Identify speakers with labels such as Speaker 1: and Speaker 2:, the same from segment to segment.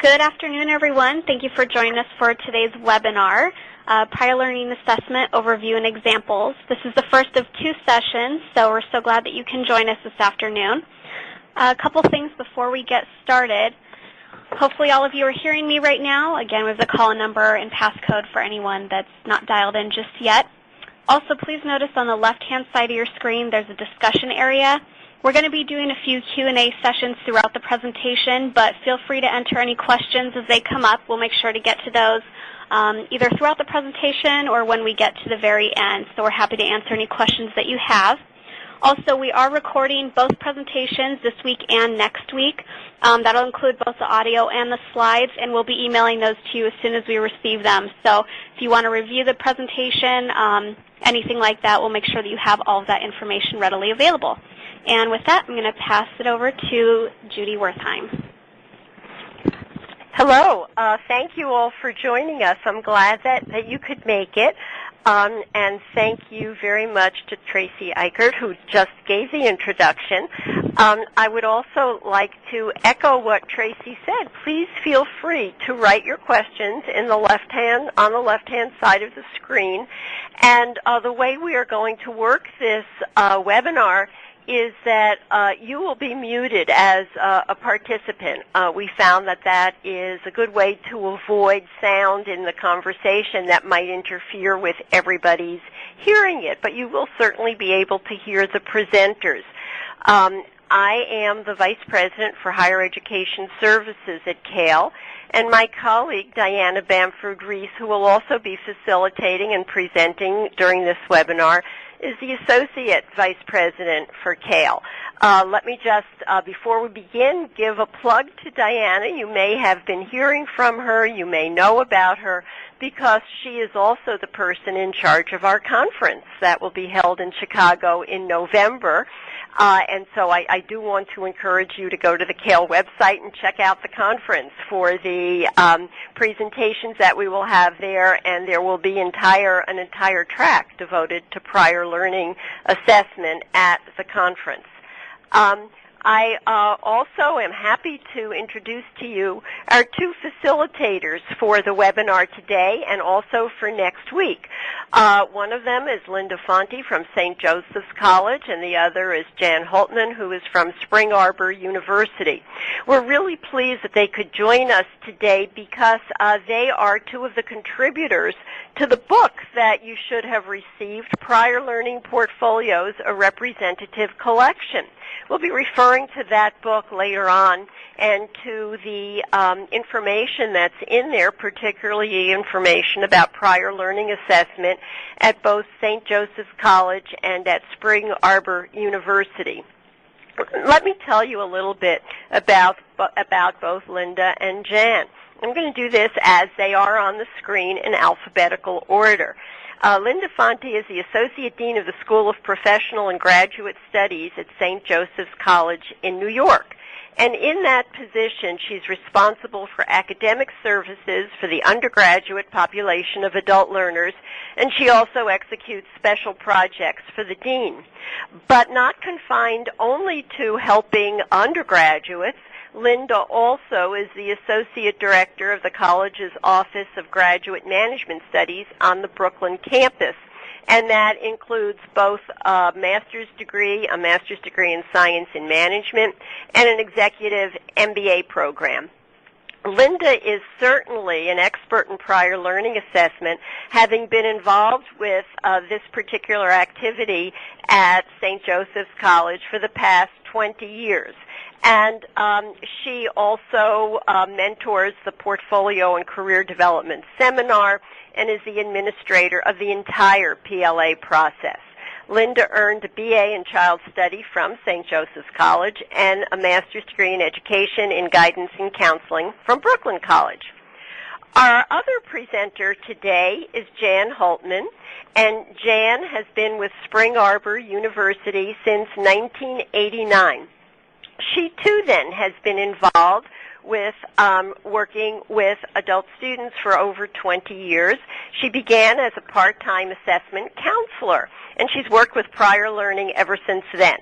Speaker 1: Good afternoon, everyone. Thank you for joining us for today's webinar, Prior Learning Assessment Overview and Examples. This is the first of two sessions, so we're so glad that you can join us this afternoon. A couple things before we get started. Hopefully all of you are hearing me right now. Again, we have the call-in number and passcode for anyone that's not dialed in just yet. Also, please notice on the left-hand side of your screen there's a discussion area. We're going to be doing a few Q&A sessions throughout the presentation, but feel free to enter any questions as they come up. We'll make sure to get to those either throughout the presentation or when we get to the very end. So we're happy to answer any questions that you have. Also, we are recording both presentations this week and next week. That'll include both the audio and the slides, and we'll be emailing those to you as soon as we receive them. So if you want to review the presentation, anything like that, we'll make sure that you have all of that information readily available. And with that, I'm going to pass it over to Judy Wertheim.
Speaker 2: Hello. Thank you all for joining us. I'm glad that you could make it. And thank you very much to Tracy Eichert, who just gave the introduction. I would also like to echo what Tracy said. Please feel free to write your questions on the left-hand side of the screen. And the way we are going to work this webinar is that you will be muted as a participant. We found that is a good way to avoid sound in the conversation that might interfere with everybody's hearing it, but you will certainly be able to hear the presenters. I am the Vice President for Higher Education Services at CALE, and my colleague, Diana Bamford-Reese, who will also be facilitating and presenting during this webinar, is the Associate Vice President for CALE. Let me just, before we begin, give a plug to Diana. You may have been hearing from her. You may know about her because she is also the person in charge of our conference that will be held in Chicago in November. And so I do want to encourage you to go to the CALE website and check out the conference for the presentations that we will have there, and there will be an entire track devoted to prior learning assessment at the conference. I also am happy to introduce to you our two facilitators for the webinar today and also for next week. One of them is Linda Fonte from St. Joseph's College, and the other is Jan Holtman, who is from Spring Arbor University. We're really pleased that they could join us today because they are two of the contributors to the book that you should have received, Prior Learning Portfolios, a Representative Collection. We'll be referring to that book later on and to the information that's in there, particularly information about prior learning assessment at both St. Joseph's College and at Spring Arbor University. Let me tell you a little bit about both Linda and Jan. I'm going to do this as they are on the screen in alphabetical order. Linda Fonte is the Associate Dean of the School of Professional and Graduate Studies at St. Joseph's College in New York. And in that position, she's responsible for academic services for the undergraduate population of adult learners, and she also executes special projects for the dean. But not confined only to helping undergraduates, Linda also is the Associate Director of the college's Office of Graduate Management Studies on the Brooklyn campus, and that includes both a master's degree in Science and Management, and an executive MBA program. Linda is certainly an expert in prior learning assessment, having been involved with this particular activity at St. Joseph's College for the past 20 years. And she also mentors the Portfolio and Career Development Seminar and is the administrator of the entire PLA process. Linda earned a BA in Child Study from St. Joseph's College and a master's degree in Education in Guidance and Counseling from Brooklyn College. Our other presenter today is Jan Holtman, and Jan has been with Spring Arbor University since 1989. She, too, then, has been involved with working with adult students for over 20 years. She began as a part-time assessment counselor, and she's worked with prior learning ever since then.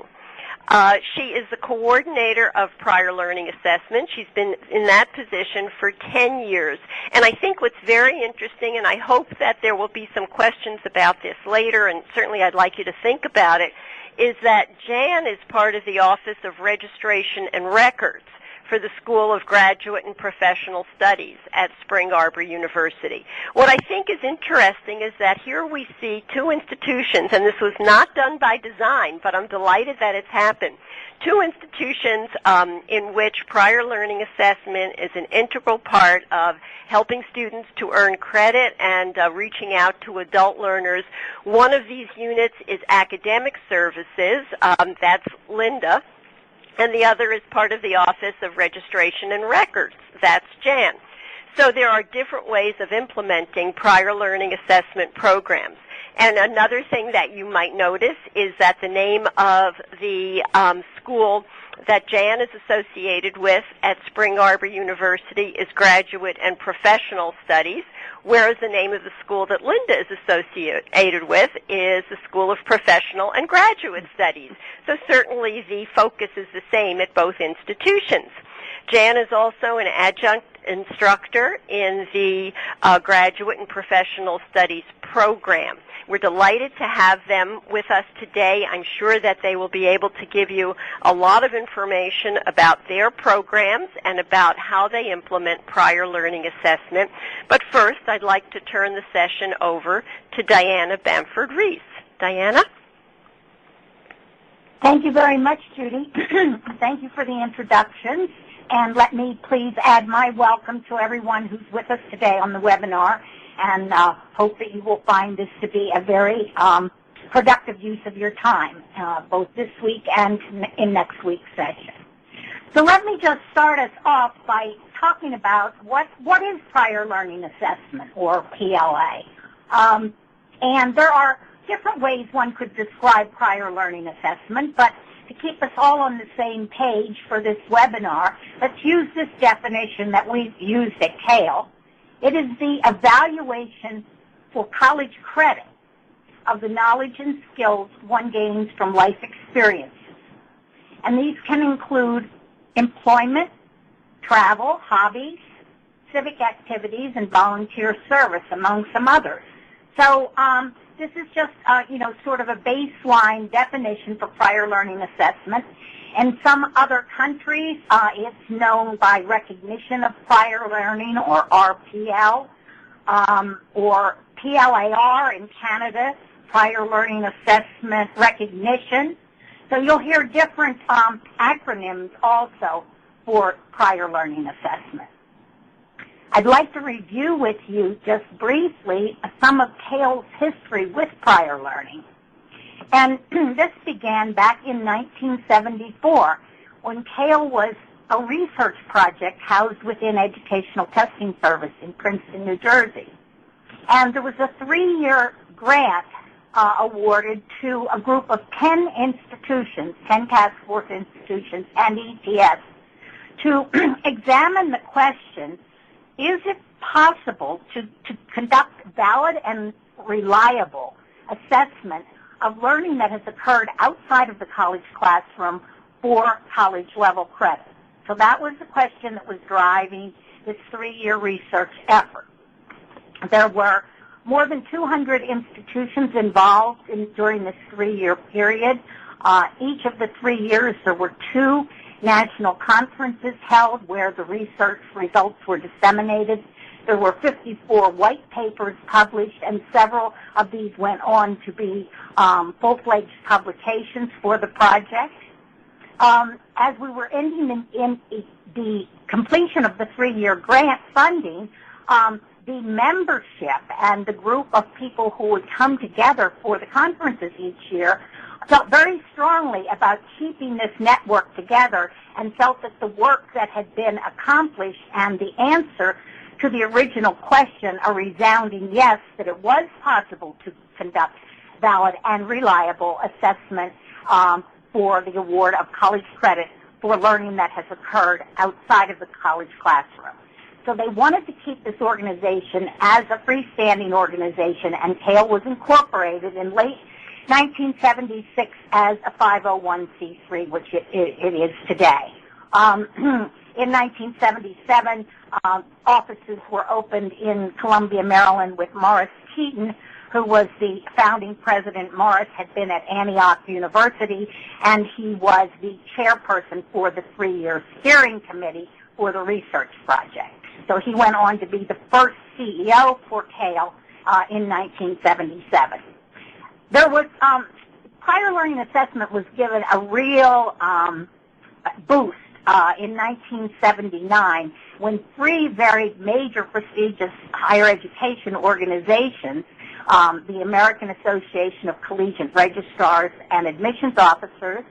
Speaker 2: She is the coordinator of prior learning assessment. She's been in that position for 10 years. And I think what's very interesting, and I hope that there will be some questions about this later, and certainly I'd like you to think about it, is that Jan is part of the Office of Registration and Records for the School of Graduate and Professional Studies at Spring Arbor University. What I think is interesting is that here we see two institutions, and this was not done by design, but I'm delighted that it's happened, two institutions in which prior learning assessment is an integral part of helping students to earn credit and reaching out to adult learners. One of these units is academic services. That's Linda. And the other is part of the Office of Registration and Records. That's Jan. So there are different ways of implementing prior learning assessment programs. And another thing that you might notice is that the name of the school that Jan is associated with at Spring Arbor University is Graduate and Professional Studies, whereas the name of the school that Linda is associated with is the School of Professional and Graduate Studies. So certainly the focus is the same at both institutions. Jan is also an adjunct instructor in the Graduate and Professional Studies program. We're delighted to have them with us today. I'm sure that they will be able to give you a lot of information about their programs and about how they implement prior learning assessment. But first, I'd like to turn the session over to Diana Bamford-Reese. Diana?
Speaker 3: Thank you very much, Judy. Thank you for the introduction. And let me please add my welcome to everyone who's with us today on the webinar, and hope that you will find this to be a very productive use of your time, both this week and in next week's session. So let me just start us off by talking about what is prior learning assessment, or PLA. And there are different ways one could describe prior learning assessment, but to keep us all on the same page for this webinar, let's use this definition that we've used at CALE. It is the evaluation for college credit of the knowledge and skills one gains from life experiences. And these can include employment, travel, hobbies, civic activities, and volunteer service, among some others. So this is just, sort of a baseline definition for prior learning assessment. In some other countries, it's known by recognition of prior learning, or RPL, or PLAR in Canada, prior learning assessment recognition. So you'll hear different acronyms also for prior learning assessment. I'd like to review with you just briefly some of CALE's history with prior learning. And this began back in 1974 when CALE was a research project housed within Educational Testing Service in Princeton, New Jersey. And there was a 3-year grant awarded to a group of 10 institutions, 10 task force institutions and ETS, to examine the question, is it possible to conduct valid and reliable assessment of learning that has occurred outside of the college classroom for college-level credit? So that was the question that was driving this 3-year research effort. There were more than 200 institutions involved during this 3-year period. Each of the 3 years, there were 2 national conferences held where the research results were disseminated. There were 54 white papers published, and several of these went on to be full-fledged publications for the project. As we were ending in the completion of the 3-year grant funding, the membership and the group of people who would come together for the conferences each year felt very strongly about keeping this network together, and felt that the work that had been accomplished and the answer to the original question, a resounding yes, that it was possible to conduct valid and reliable assessment for the award of college credit for learning that has occurred outside of the college classroom. So they wanted to keep this organization as a freestanding organization, and CALE was incorporated in late 1976 as a 501c3, which it is today. In 1977, offices were opened in Columbia, Maryland, with Morris Keaton, who was the founding president. Morris had been at Antioch University, and he was the chairperson for the 3-year steering committee for the research project. So he went on to be the first CEO for CALE in 1977. There was prior learning assessment was given a real boost in 1979 when 3 very major prestigious higher education organizations, the American Association of Collegiate Registrars and Admissions Officers,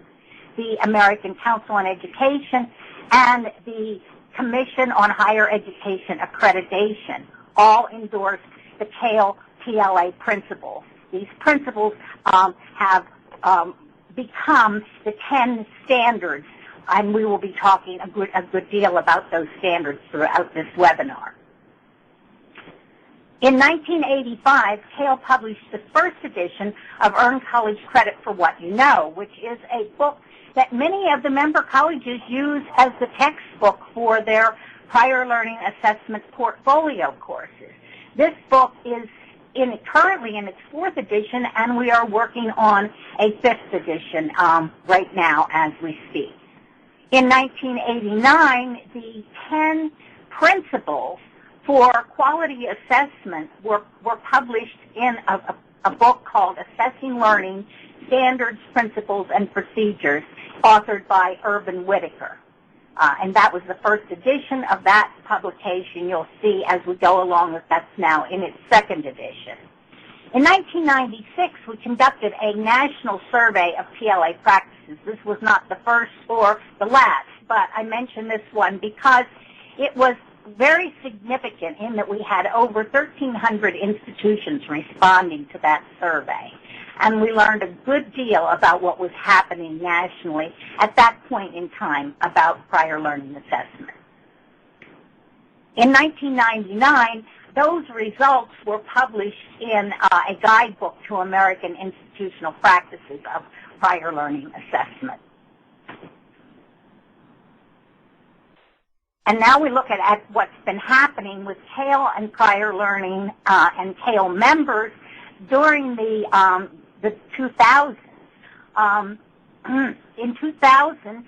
Speaker 3: the American Council on Education, and the Commission on Higher Education Accreditation, all endorsed the CALE PLA principles. These principles have become the 10 standards, and we will be talking a good deal about those standards throughout this webinar. In 1985, CALE published the first edition of Earn College Credit for What You Know, which is a book that many of the member colleges use as the textbook for their prior learning assessment portfolio courses. This book is currently in its 4th edition, and we are working on a 5th edition right now as we speak. In 1989, the 10 principles for quality assessment were published in a book called Assessing Learning, Standards, Principles, and Procedures, authored by Urban Whitaker. And that was the first edition of that publication. You'll see as we go along that that's now in its 2nd edition. In 1996, we conducted a national survey of PLA practices. This was not the first or the last, but I mention this one because it was very significant in that we had over 1,300 institutions responding to that survey. And we learned a good deal about what was happening nationally at that point in time about prior learning assessment. In 1999, those results were published in a guidebook to American institutional practices of prior learning assessment. And now we look at what's been happening with CALE and prior learning and CALE members during the 2000s. In 2000,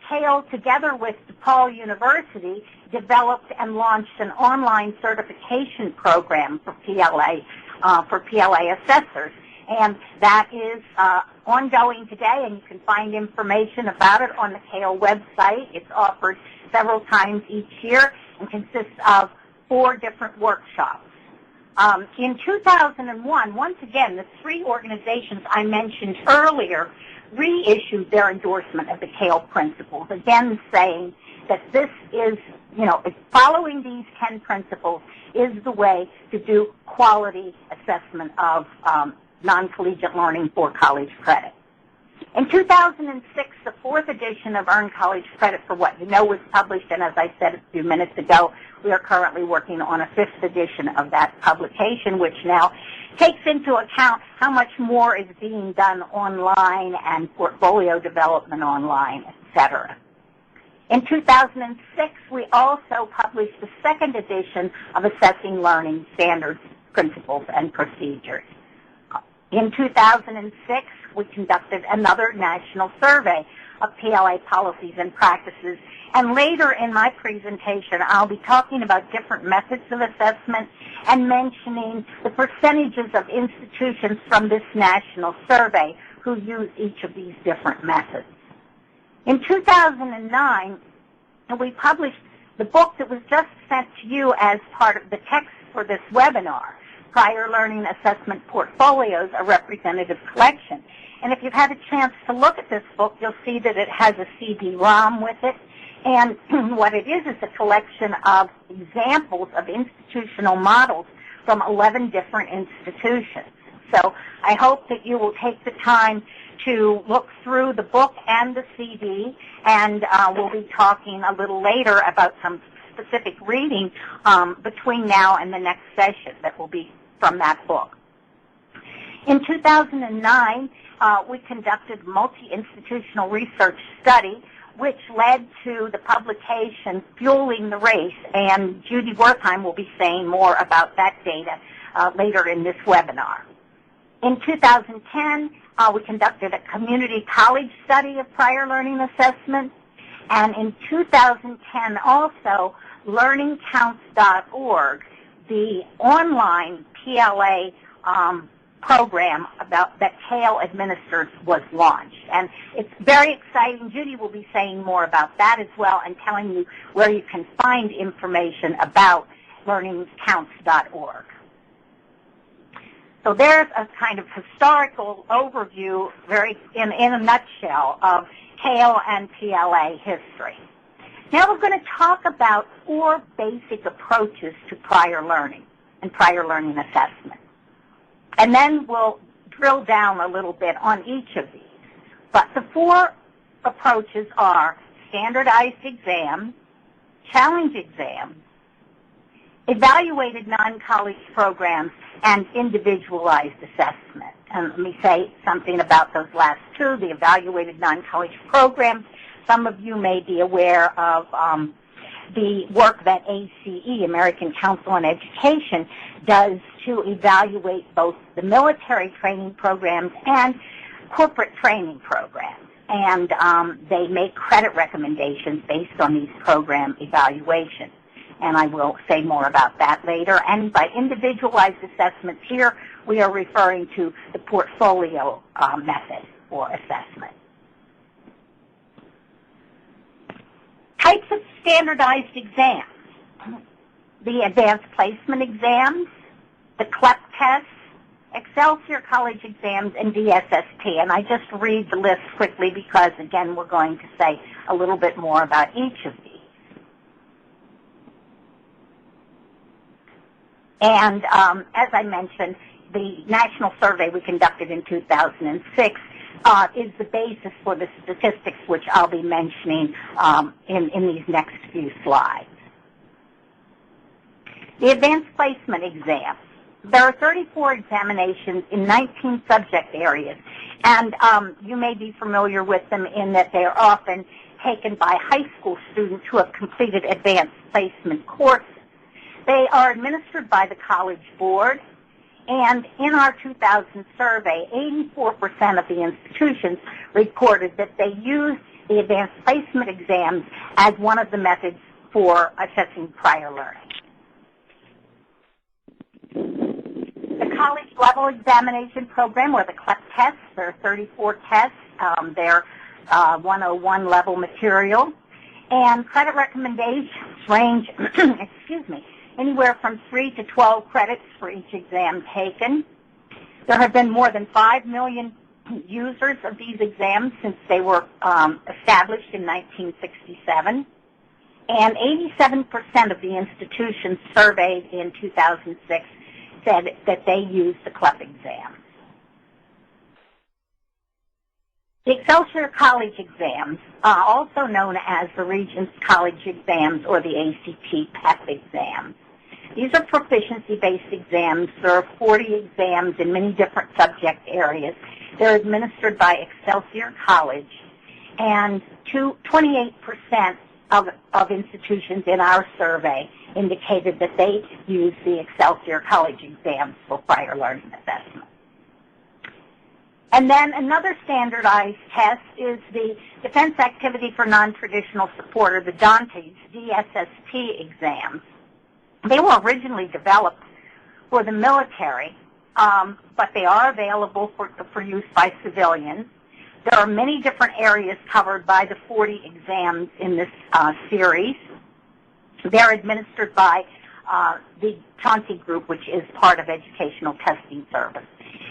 Speaker 3: CALE, together with DePaul University, developed and launched an online certification program for PLA assessors. And that is ongoing today, and you can find information about it on the CALE website. It's offered several times each year and consists of 4 different workshops. In 2001, once again, the 3 organizations I mentioned earlier reissued their endorsement of the CALE principles, again saying that this is, following these 10 principles is the way to do quality assessment of non-collegiate learning for college credit. In 2006, the 4th edition of Earn College Credit for What You Know was published, and as I said a few minutes ago, we are currently working on a 5th edition of that publication, which now takes into account how much more is being done online and portfolio development online, etc. In 2006, we also published the 2nd edition of Assessing Learning, Standards, Principles, and Procedures. In 2006, we conducted another national survey of PLA policies and practices. And later in my presentation, I'll be talking about different methods of assessment and mentioning the percentages of institutions from this national survey who use each of these different methods. In 2009, we published the book that was just sent to you as part of the text for this webinar, Prior Learning Assessment Portfolios, a Representative Collection. And if you've had a chance to look at this book, you'll see that it has a CD-ROM with it. And what it is a collection of examples of institutional models from 11 different institutions. So I hope that you will take the time to look through the book and the CD, and we'll be talking a little later about some specific reading between now and the next session that will be from that book. In 2009, we conducted a multi-institutional research study which led to the publication Fueling the Race, and Judy Wertheim will be saying more about that data later in this webinar. In 2010, we conducted a community college study of prior learning assessment, and in 2010 also, learningcounts.org, the online PLA program that TAIL administers, was launched. And it's very exciting. Judy will be saying more about that as well and telling you where you can find information about learningcounts.org. So there's a kind of historical overview, in a nutshell, of TAIL and PLA history. Now we're going to talk about 4 basic approaches to prior learning and prior learning assessment. And then we'll drill down a little bit on each of these. But the 4 approaches are standardized exams, challenge exams, evaluated non-college programs, and individualized assessment. And let me say something about those last 2, the evaluated non-college programs. Some of you may be aware of the work that ACE, American Council on Education, does to evaluate both the military training programs and corporate training programs. And they make credit recommendations based on these program evaluations. And I will say more about that later. And by individualized assessments here, we are referring to the portfolio method for assessment. Types of standardized exams: the advanced placement exams, the CLEP tests, Excelsior College exams, and DSSP. And I just read the list quickly because, again, we're going to say a little bit more about each of these. And as I mentioned, the national survey we conducted in 2006 is the basis for the statistics which I'll be mentioning in these next few slides. The advanced placement exam. There are 34 examinations in 19 subject areas, and you may be familiar with them in that they are often taken by high school students who have completed advanced placement courses. They are administered by the College Board, and in our 2000 survey, 84% of the institutions reported that they used the advanced placement exams as one of the methods for assessing prior learning. The college level examination program, or the CLEP tests, there are 34 tests. They're 101 level material. And credit recommendations range, anywhere from 3 to 12 credits for each exam taken. There have been more than 5 million users of these exams since they were established in 1967. And 87% of the institutions surveyed in 2006 said that they used the CLEP exam. The Excelsior College exams, also known as the Regents College exams or the ACT PEP exams. These are proficiency-based exams. There are 40 exams in many different subject areas. They're administered by Excelsior College, and 28% of institutions in our survey indicated that they use the Excelsior College exams for prior learning assessment. And then another standardized test is the Defense Activity for Non-Traditional Support, or the DANTES, DSSP exams. They were originally developed for the military, but they are available for use by civilians. There are many different areas covered by the 40 exams in this series. They're administered by the Chauncey Group, which is part of Educational Testing Service.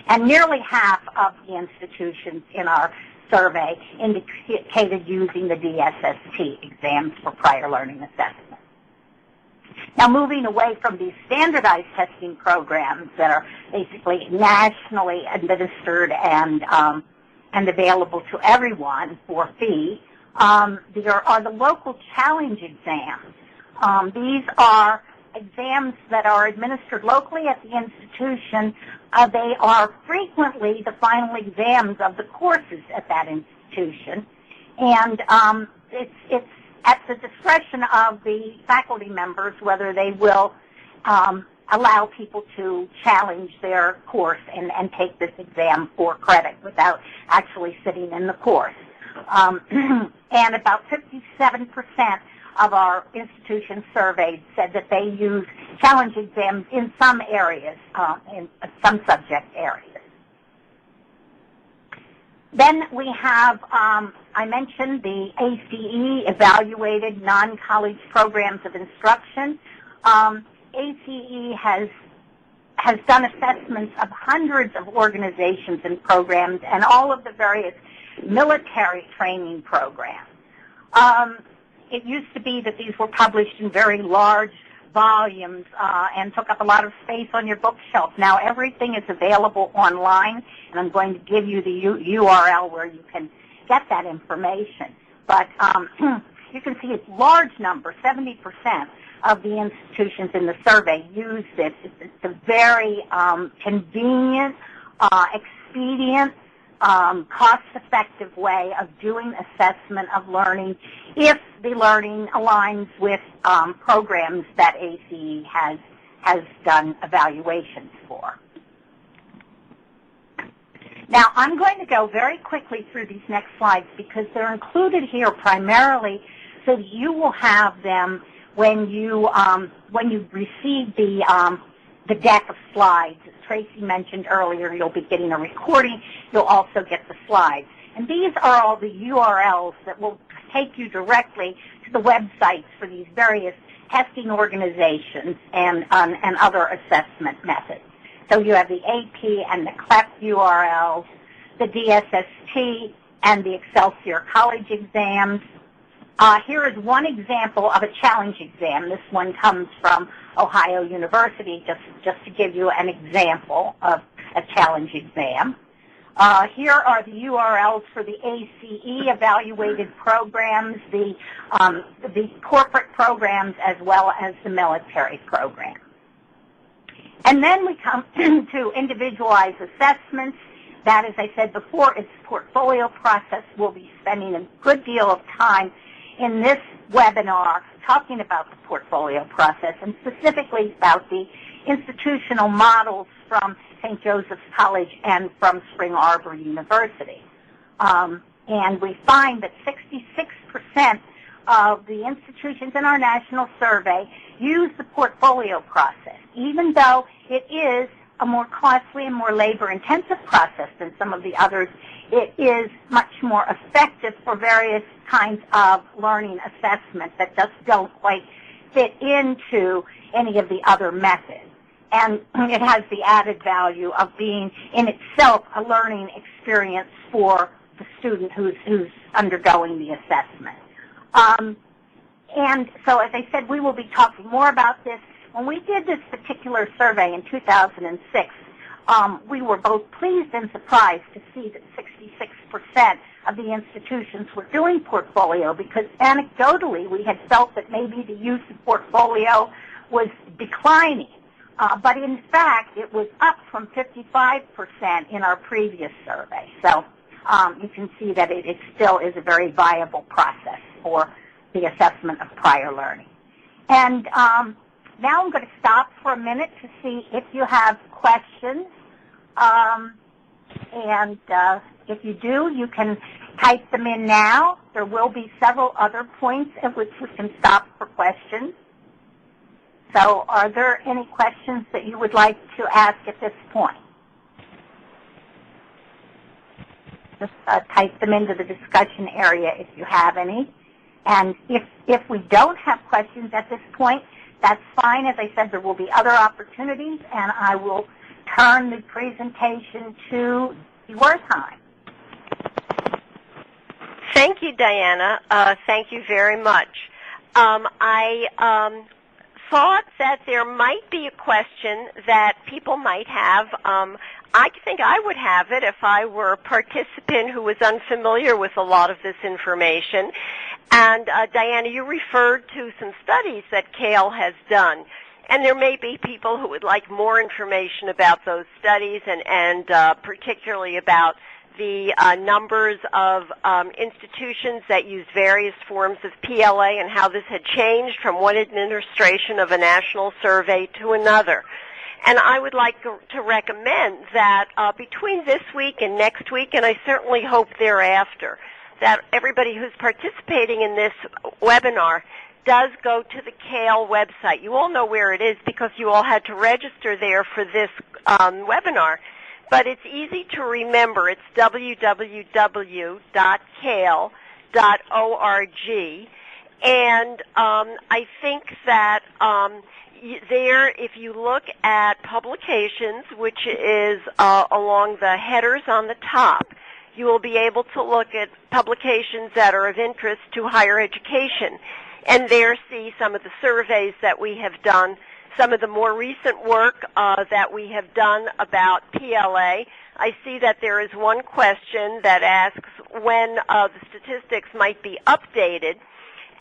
Speaker 3: And nearly half of the institutions in our survey indicated using the DSSP exams for prior learning assessment. Now, moving away from these standardized testing programs that are basically nationally administered and available to everyone for fee, there are the local challenge exams. These are exams that are administered locally at the institution They are frequently the final exams of the courses at that institution, and it's at the discretion of the faculty members whether they will allow people to challenge their course and take this exam for credit without actually sitting in the course. And about 57% of our institutions surveyed said that they use challenge exams in some areas, in some subject areas. Then we have, I mentioned the ACE, Evaluated Non-College Programs of Instruction. ACE has done assessments of hundreds of organizations and programs and all of the various military training programs. It used to be that these were published in very large volumes and took up a lot of space on your bookshelf. Now everything is available online, and I'm going to give you the URL where you can get that information. But you can see it's large number, 70% of the institutions in the survey use this. It's a very convenient, expedient, cost-effective way of doing assessment of learning if the learning aligns with programs that ACE has done evaluations for. Now, I'm going to go very quickly through these next slides because they're included here primarily so that you will have them when you receive the deck of slides. As Tracy mentioned earlier, you'll be getting a recording. You'll also get the slides. And these are all the URLs that will take you directly to the websites for these various testing organizations and other assessment methods. So you have the AP and the CLEP URLs, the DSST, and the Excelsior College exams. Here is one example of a challenge exam. This one comes from Ohio University, just to give you an example of a challenge exam. Here are the URLs for the ACE evaluated programs, the corporate programs, as well as the military program. And then we come to individualized assessments. That, as I said before, is portfolio process. We'll be spending a good deal of time in this webinar talking about the portfolio process and specifically about the institutional models from St. Joseph's College and from Spring Arbor University. And we find that 66% of the institutions in our national survey use the portfolio process, even though it is a more costly and more labor-intensive process than some of the others. It is much more effective for various kinds of learning assessments that just don't quite fit into any of the other methods. And it has the added value of being in itself a learning experience for the student who's undergoing the assessment. And so, as I said, we will be talking more about this. When we did this particular survey in 2006, we were both pleased and surprised to see that 66% of the institutions were doing portfolio, because anecdotally we had felt that maybe the use of portfolio was declining. But in fact, it was up from 55% in our previous survey. So you can see that it still is a very viable process for the assessment of prior learning. And now I'm going to stop for a minute to see if you have questions. And if you do, you can type them in now. There will be several other points at which we can stop for questions. So are there any questions that you would like to ask at this point? Just type them into the discussion area if you have any. And if we don't have questions at this point, that's fine. As I said, there will be other opportunities, and I will turn the presentation to your time.
Speaker 2: Thank you, Diana. Thank you very much. I thought that there might be a question that people might have. I think I would have it if I were a participant who was unfamiliar with a lot of this information. And Diana, you referred to some studies that CALE has done. And there may be people who would like more information about those studies and particularly about the numbers of institutions that use various forms of PLA and how this had changed from one administration of a national survey to another. And I would like to recommend that between this week and next week, and I certainly hope thereafter, that everybody who's participating in this webinar does go to the CALE website. You all know where it is because you all had to register there for this webinar. But it's easy to remember. It's www.cale.org. And I think that there, if you look at publications, which is along the headers on the top, you will be able to look at publications that are of interest to higher education. And there see some of the surveys that we have done, some of the more recent work that we have done about PLA. I see that there is one question that asks when the statistics might be updated.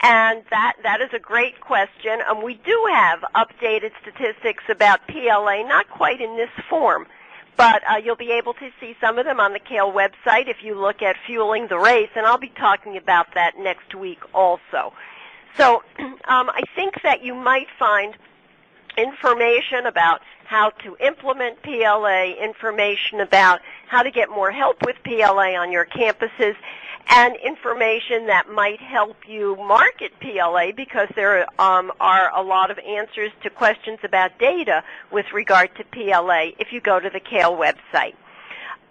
Speaker 2: And that is a great question. And we do have updated statistics about PLA, not quite in this form, but you'll be able to see some of them on the CALE website if you look at Fueling the Race, and I'll be talking about that next week also. So I think that you might find information about how to implement PLA, information about how to get more help with PLA on your campuses, and information that might help you market PLA because there are a lot of answers to questions about data with regard to PLA if you go to the CALE website.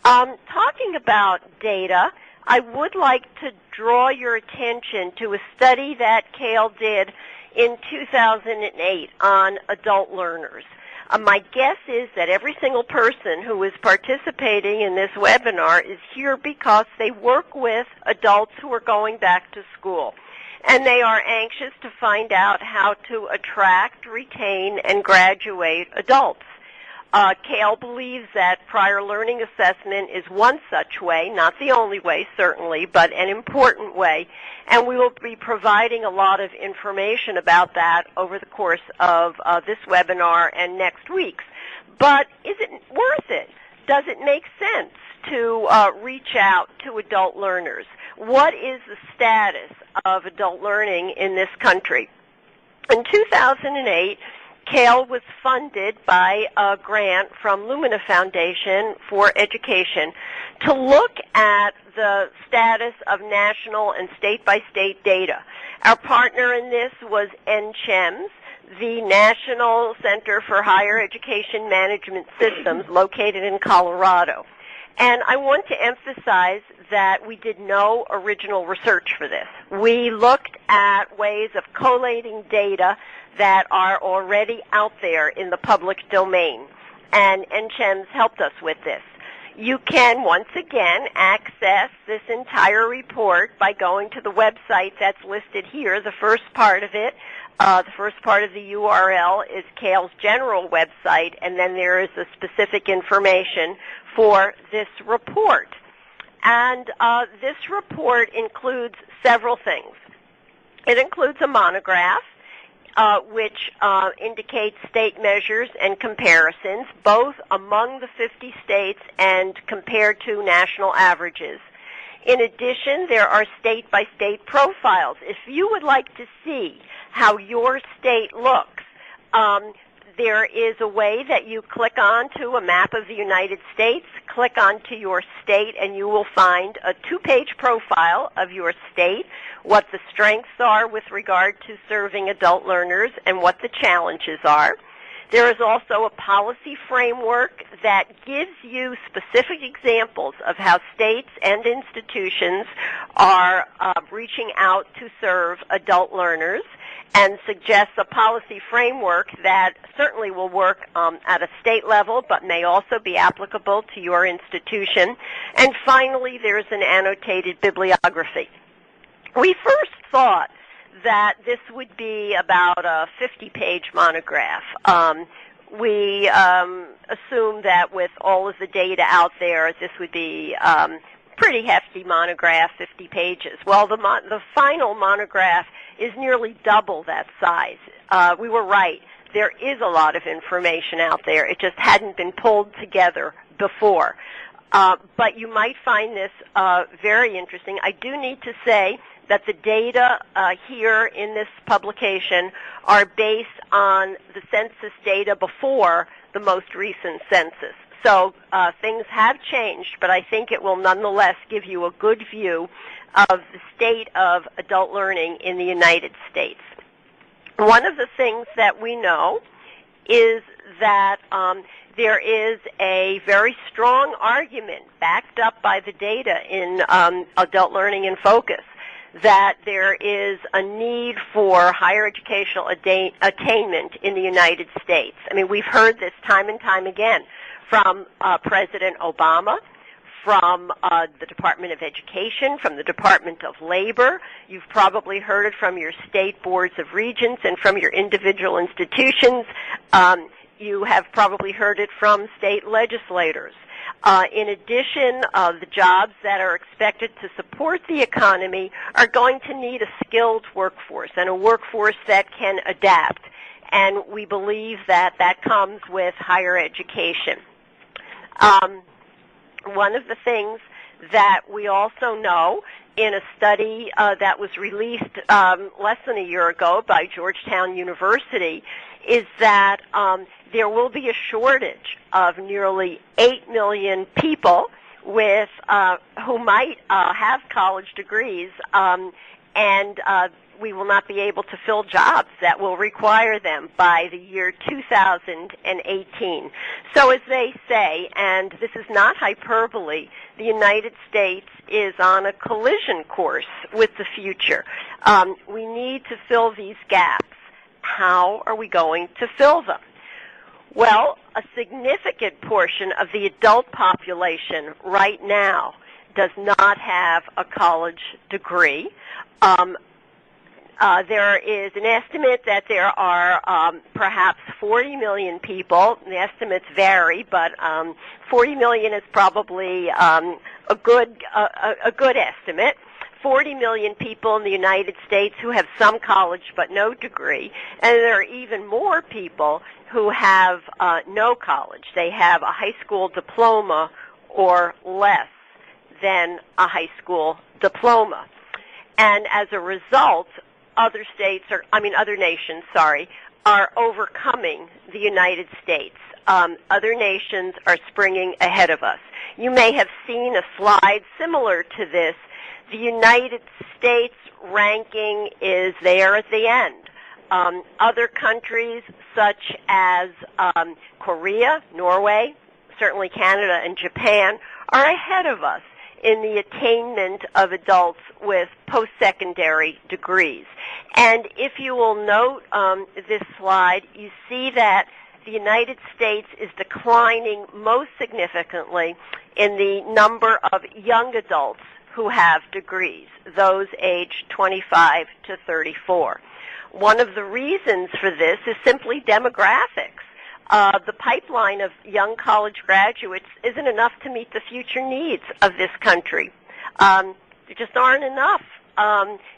Speaker 2: Talking about data, I would like to draw your attention to a study that CALE did in 2008 on adult learners. My guess is that every single person who is participating in this webinar is here because they work with adults who are going back to school. And they are anxious to find out how to attract, retain, and graduate adults. CALE believes that prior learning assessment is one such way, not the only way, certainly, but an important way. And we will be providing a lot of information about that over the course of this webinar and next week's. But is it worth it? Does it make sense to reach out to adult learners? What is the status of adult learning in this country? In 2008, CALE was funded by a grant from Lumina Foundation for Education to look at the status of national and state-by-state data. Our partner in this was NCHEMS, the National Center for Higher Education Management Systems located in Colorado. And I want to emphasize that we did no original research for this. We looked at ways of collating data that are already out there in the public domain, and NCHEMS helped us with this. You can, once again, access this entire report by going to the website that's listed here. The first part of it, the first part of the URL is CALE's general website, and then there is the specific information for this report. And this report includes several things. It includes a monograph, which indicates state measures and comparisons, both among the 50 states and compared to national averages. In addition, there are state-by-state profiles. If you would like to see how your state looks, there is a way that you click onto a map of the United States, click onto your state, and you will find a two-page profile of your state, what the strengths are with regard to serving adult learners and what the challenges are. There is also a policy framework that gives you specific examples of how states and institutions are reaching out to serve adult learners, and suggests a policy framework that certainly will work at a state level but may also be applicable to your institution. And finally, there's an annotated bibliography. We first thought that this would be about a 50-page monograph. We assumed that with all of the data out there, this would be pretty hefty monograph, 50 pages. Well, the final monograph is nearly double that size. We were right. there is a lot of information out there. It just hadn't been pulled together before. But you might find this very interesting. I do need to say that the data here in this publication are based on the census data before the most recent census. So things have changed, but I think it will nonetheless give you a good view of the state of adult learning in the United States. One of the things that we know is that there is a very strong argument backed up by the data in Adult Learning in Focus that there is a need for higher educational attainment in the United States. I mean, we've heard this time and time again from President Obama, from the Department of Education, from the Department of Labor. You've probably heard it from your state boards of regents and from your individual institutions. You have probably heard it from state legislators. In addition, the jobs that are expected to support the economy are going to need a skilled workforce and a workforce that can adapt. And we believe that that comes with higher education. One of the things that we also know in a study that was released less than a year ago by Georgetown University is that there will be a shortage of nearly 8 million people with who might have college degrees, and we will not be able to fill jobs that will require them by the year 2018. So as they say, and this is not hyperbole, the United States is on a collision course with the future. We need to fill these gaps. How are we going to fill them? Well, a significant portion of the adult population right now does not have a college degree. There is an estimate that there are perhaps 40 million people. The estimates vary, but 40 million is probably a good estimate. 40 million people in the United States who have some college but no degree, and there are even more people who have no college. They have a high school diploma or less than a high school diploma. And as a result, other nations, are overcoming the United States. Other nations are springing ahead of us. You may have seen a slide similar to this. The United States ranking is there at the end. Other countries such as Korea, Norway, certainly Canada and Japan are ahead of us in the attainment of adults with post-secondary degrees. And if you will note this slide, you see that the United States is declining most significantly in the number of young adults who have degrees, those aged 25 to 34. One of the reasons for this is simply demographics. The pipeline of young college graduates isn't enough to meet the future needs of this country. There just aren't enough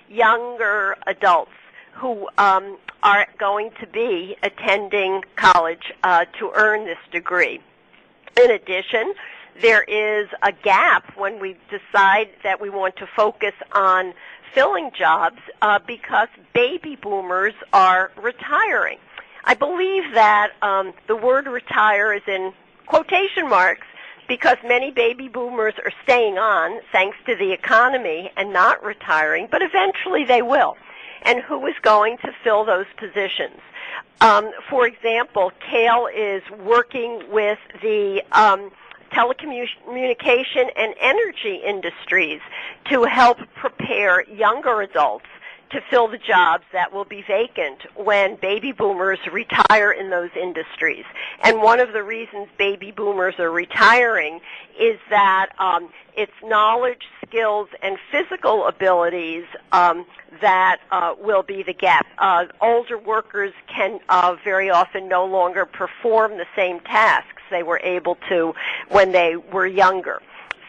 Speaker 2: younger adults who are going to be attending college to earn this degree. In addition, there is a gap when we decide that we want to focus on filling jobs because baby boomers are retiring. I believe that the word retire is in quotation marks because many baby boomers are staying on thanks to the economy and not retiring, but eventually they will. And who is going to fill those positions? For example, CALE is working with the telecommunication and energy industries to help prepare younger adults to fill the jobs that will be vacant when baby boomers retire in those industries. And one of the reasons baby boomers are retiring is that it's knowledge, skills, and physical abilities that will be the gap. Older workers can very often no longer perform the same tasks they were able to when they were younger.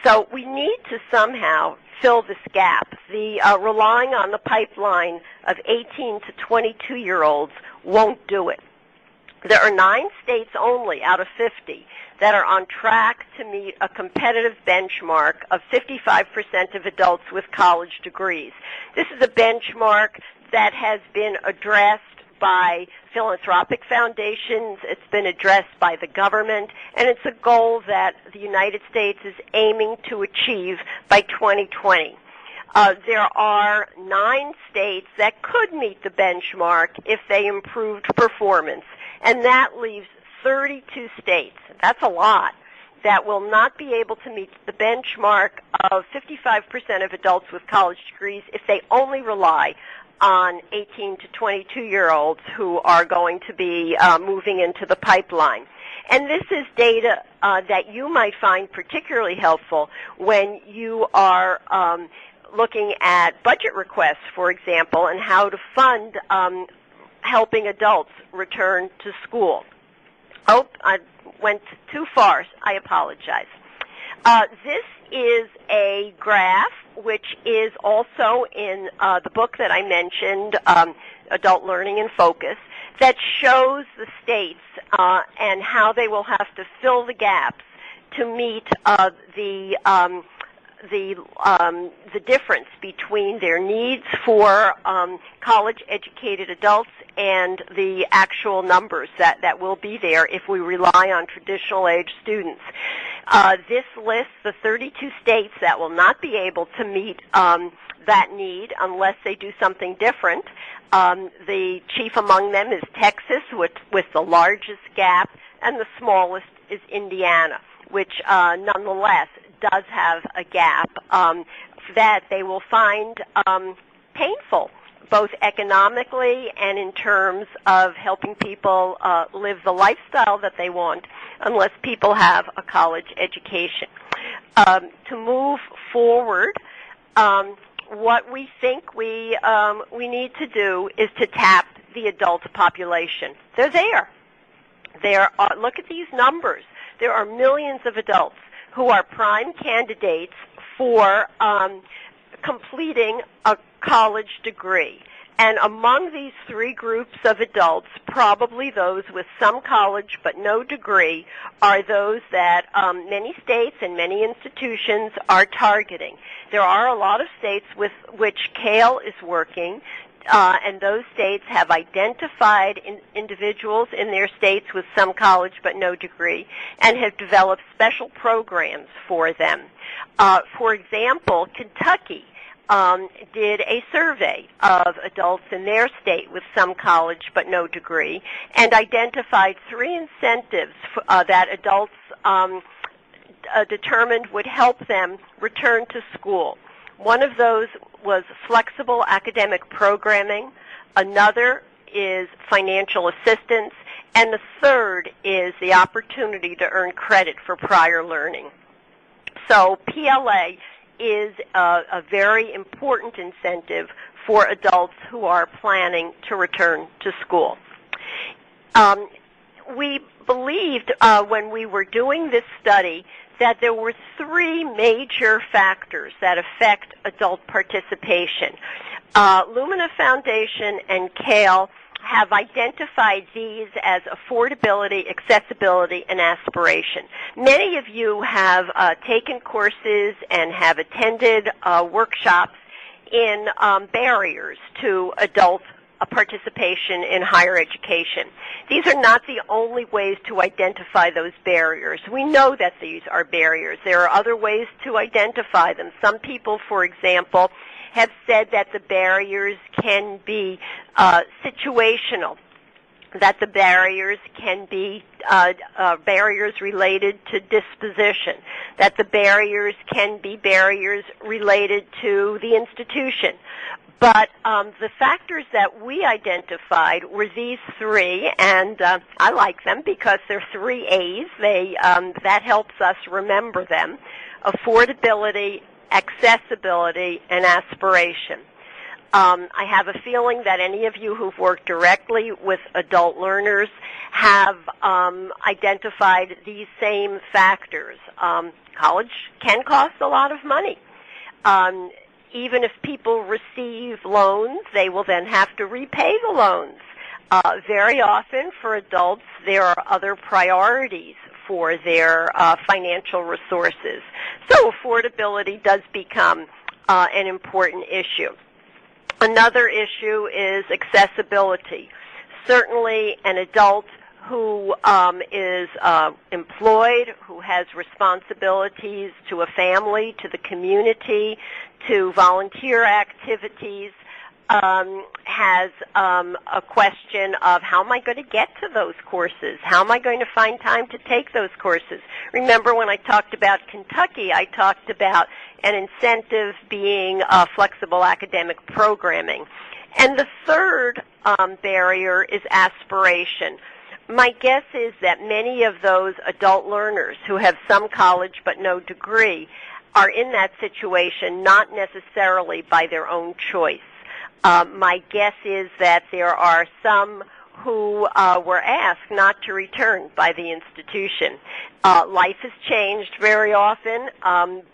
Speaker 2: So we need to somehow fill this gap. The relying on the pipeline of 18 to 22-year-olds won't do it. There are 9 states only out of 50 that are on track to meet a competitive benchmark of 55% of adults with college degrees. This is a benchmark that has been addressed by philanthropic foundations, it's been addressed by the government, and it's a goal that the United States is aiming to achieve by 2020. There are 9 states that could meet the benchmark if they improved performance, and that leaves 32 states, that's a lot, that will not be able to meet the benchmark of 55% of adults with college degrees if they only rely on 18 to 22-year-olds who are going to be moving into the pipeline. And this is data that you might find particularly helpful when you are looking at budget requests, for example, and how to fund helping adults return to school. Oh, I went too far. I apologize. This is a graph which is also in the book that I mentioned, Adult Learning in Focus, that shows the states and how they will have to fill the gaps to meet the difference between their needs for college-educated adults and the actual numbers that will be there if we rely on traditional-age students. This lists the 32 states that will not be able to meet that need unless they do something different. The chief among them is Texas with the largest gap, and the smallest is Indiana, which nonetheless does have a gap that they will find painful, both economically and in terms of helping people live the lifestyle that they want, unless people have a college education. To move forward, what we think we need to do is to tap the adult population. They're there. Look at these numbers. There are millions of adults who are prime candidates for completing a college degree. And among these 3 groups of adults, probably those with some college but no degree are those that many states and many institutions are targeting. There are a lot of states with which CALE is working, and those states have identified individuals in their states with some college but no degree and have developed special programs for them. For example, Kentucky did a survey of adults in their state with some college but no degree and identified 3 incentives that adults determined would help them return to school. One of those was flexible academic programming, another is financial assistance, and the third is the opportunity to earn credit for prior learning. So PLA is a very important incentive for adults who are planning to return to school. We believed when we were doing this study that there were 3 major factors that affect adult participation. Lumina Foundation and CALE have identified these as affordability, accessibility, and aspiration. Many of you have taken courses and have attended workshops in barriers to adult participation in higher education. These are not the only ways to identify those barriers. We know that these are barriers. There are other ways to identify them. Some people, for example, have said that the barriers can be situational, that the barriers can be barriers related to disposition, that the barriers can be barriers related to the institution. But the factors that we identified were these 3, and I like them because they're 3 A's. That helps us remember them: affordability, accessibility, and aspiration. I have a feeling that any of you who've worked directly with adult learners have identified these same factors. College can cost a lot of money. Even if people receive loans, they will then have to repay the loans. Very often for adults, there are other priorities for their financial resources. So affordability does become an important issue. Another issue is accessibility. Certainly an adult who is employed, who has responsibilities to a family, to the community, to volunteer activities, has a question of how am I going to get to those courses? How am I going to find time to take those courses? Remember when I talked about Kentucky, I talked about an incentive being flexible academic programming. And the third barrier is aspiration. My guess is that many of those adult learners who have some college but no degree are in that situation not necessarily by their own choice. My guess is that there are some who were asked not to return by the institution. Life has changed very often,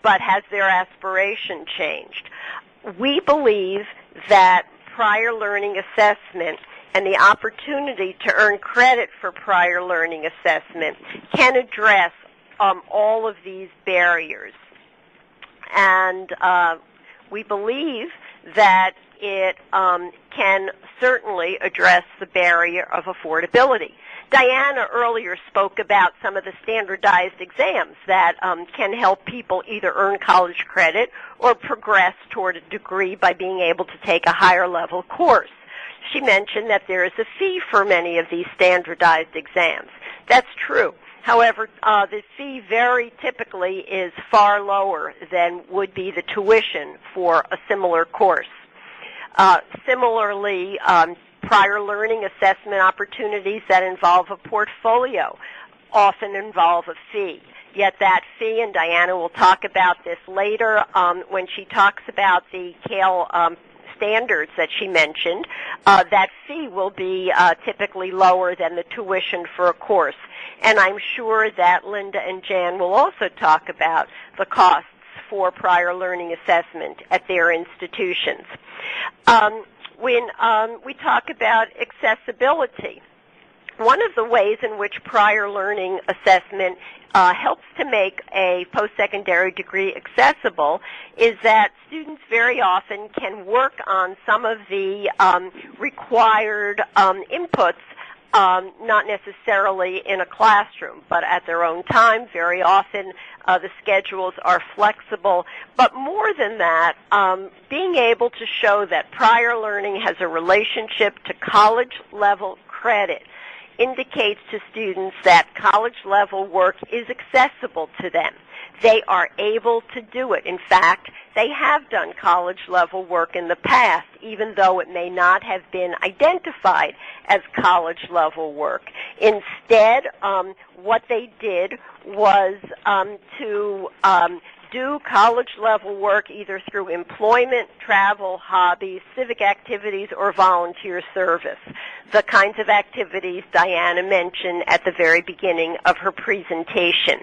Speaker 2: but has their aspiration changed? We believe that prior learning assessment and the opportunity to earn credit for prior learning assessment can address all of these barriers. And we believe that it can certainly address the barrier of affordability. Diana earlier spoke about some of the standardized exams that can help people either earn college credit or progress toward a degree by being able to take a higher level course. She mentioned that there is a fee for many of these standardized exams. That's true. However, the fee very typically is far lower than would be the tuition for a similar course. Similarly, prior learning assessment opportunities that involve a portfolio often involve a fee. Yet that fee, and Diana will talk about this later when she talks about the PLA standards that she mentioned, that fee will be typically lower than the tuition for a course. And I'm sure that Linda and Jan will also talk about the costs for prior learning assessment at their institutions. When we talk about accessibility, one of the ways in which prior learning assessment helps to make a post-secondary degree accessible is that students very often can work on some of the required inputs, not necessarily in a classroom, but at their own time. Very often the schedules are flexible. But more than that, being able to show that prior learning has a relationship to college-level credit indicates to students that college-level work is accessible to them. They are able to do it. In fact, they have done college-level work in the past, even though it may not have been identified as college-level work. Instead, what they did was to do college-level work either through employment, travel, hobbies, civic activities, or volunteer service, the kinds of activities Diana mentioned at the very beginning of her presentation.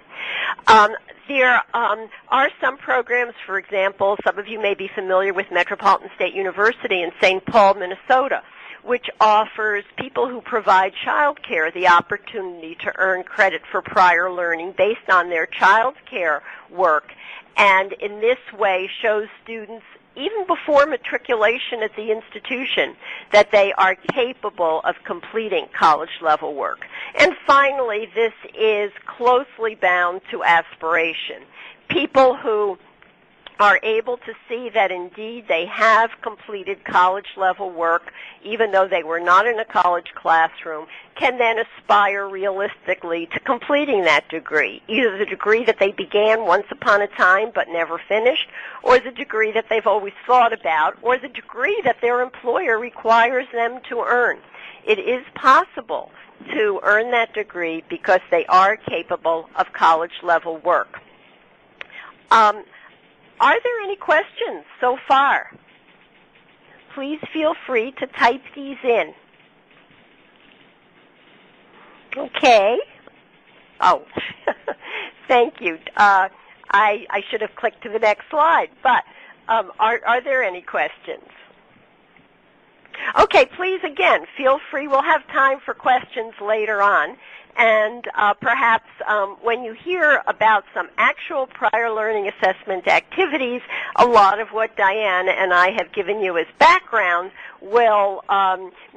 Speaker 2: There are some programs, for example, some of you may be familiar with Metropolitan State University in St. Paul, Minnesota, which offers people who provide child care the opportunity to earn credit for prior learning based on their child care work, and in this way shows students, even before matriculation at the institution, that they are capable of completing college-level work. And finally, this is closely bound to aspiration. People who are able to see that indeed they have completed college-level work, even though they were not in a college classroom, can then aspire realistically to completing that degree, either the degree that they began once upon a time but never finished, or the degree that they've always thought about, or the degree that their employer requires them to earn. It is possible to earn that degree because they are capable of college-level work. Are there any questions so far? Please feel free to type these in. Okay. Oh, thank you. I should have clicked to the next slide, but are there any questions? Okay, please, again, feel free. We'll have time for questions later on. And perhaps when you hear about some actual prior learning assessment activities, a lot of what Diane and I have given you as background will